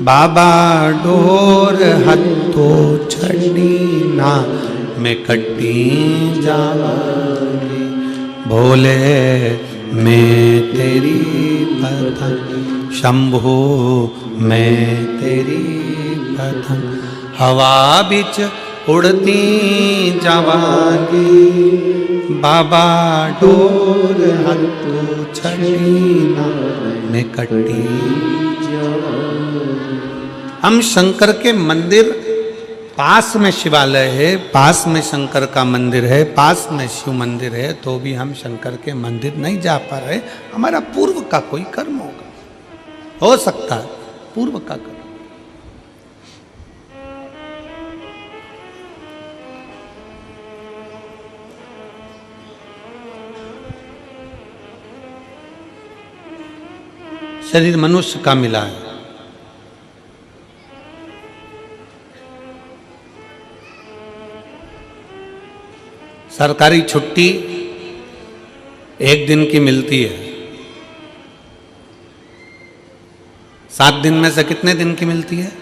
बाबा, डोर हथो छड़ी ना मैं कटी जावांगी। भोले मैं तेरी पतंग, शंभू मैं तेरी पतंग हवा बिच उड़ती जावांगी बाबा, डोर हथो छड़ी ना मैं कटी जावांगी। हम शंकर के मंदिर, पास में शिवालय है, पास में शंकर का मंदिर है, पास में शिव मंदिर है, तो भी हम शंकर के मंदिर नहीं जा पा रहे। हमारा पूर्व का कोई कर्म होगा, हो सकता है पूर्व का कर्म। शरीर मनुष्य का मिला है, सरकारी छुट्टी एक दिन की मिलती है, 7 दिन में से कितने दिन की मिलती है?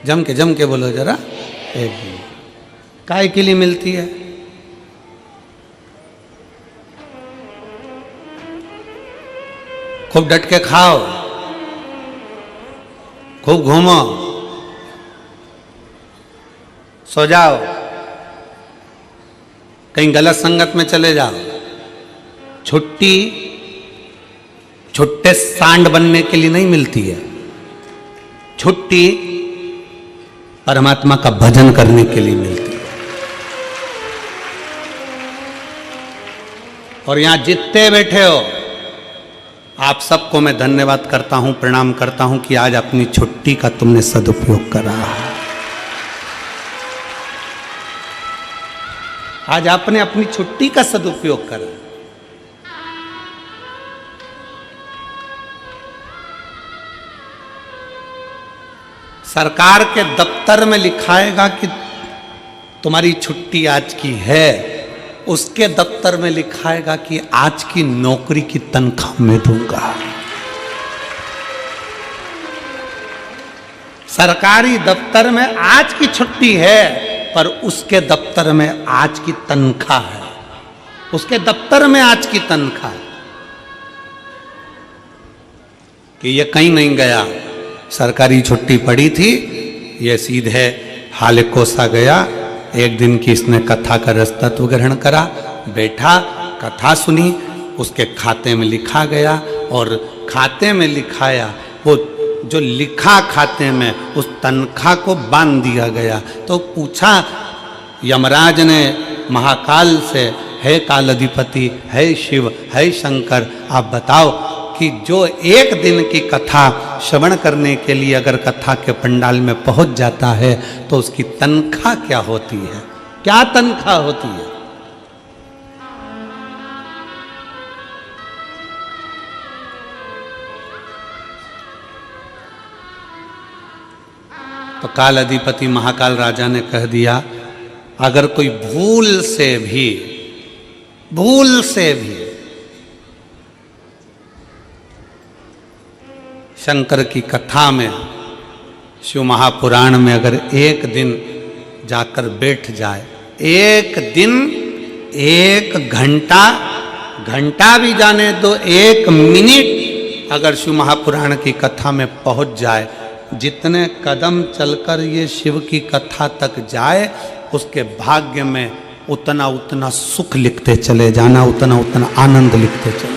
जम के बोलो जरा। एक दिन। काय के लिए मिलती है? खूब डट के खाओ, खूब घूमो, सो जाओ, कहीं गलत संगत में चले जाओ। छुट्टी छुट्टे सांड बनने के लिए नहीं मिलती है, छुट्टी परमात्मा का भजन करने के लिए मिलती है। और यहां जितने बैठे हो, आप सबको मैं धन्यवाद करता हूं, प्रणाम करता हूं कि आज अपनी छुट्टी का तुमने सदुपयोग करा। आज आपने अपनी छुट्टी का सदुपयोग करा। सरकार के दफ्तर में लिखाएगा कि तुम्हारी छुट्टी आज की है, उसके दफ्तर में लिखाएगा कि आज की नौकरी की तनख्वाह मैं दूंगा। सरकारी दफ्तर में आज की छुट्टी है, पर उसके दफ्तर में आज की तनख्वाह है, उसके दफ्तर में आज की तनख्वाह है। कि ये कहीं नहीं गया, सरकारी छुट्टी पड़ी थी, ये सीधे हालेकोसा गया। एक दिन की इसने कथा का रसतत्व ग्रहण करा, बैठा, कथा सुनी, उसके खाते में लिखा गया। और खाते में लिखाया, वो जो लिखा खाते में, उस तनख्वाह को बांध दिया गया। तो पूछा यमराज ने महाकाल से, है कालाधिपति, है शिव, है शंकर, आप बताओ कि जो एक दिन की कथा श्रवण करने के लिए अगर कथा के पंडाल में पहुंच जाता है तो उसकी तनख्वाह क्या होती है? क्या तनख्वाह होती है? तो काल अधिपति महाकाल राजा ने कह दिया, अगर कोई भूल से भी शंकर की कथा में, शिव महापुराण में अगर एक दिन जाकर बैठ जाए, एक दिन, एक घंटा भी जाने दो, 1 मिनट अगर शिव महापुराण की कथा में पहुंच जाए, जितने कदम चलकर ये शिव की कथा तक जाए, उसके भाग्य में उतना उतना सुख लिखते चले जाना, उतना उतना आनंद लिखते चले।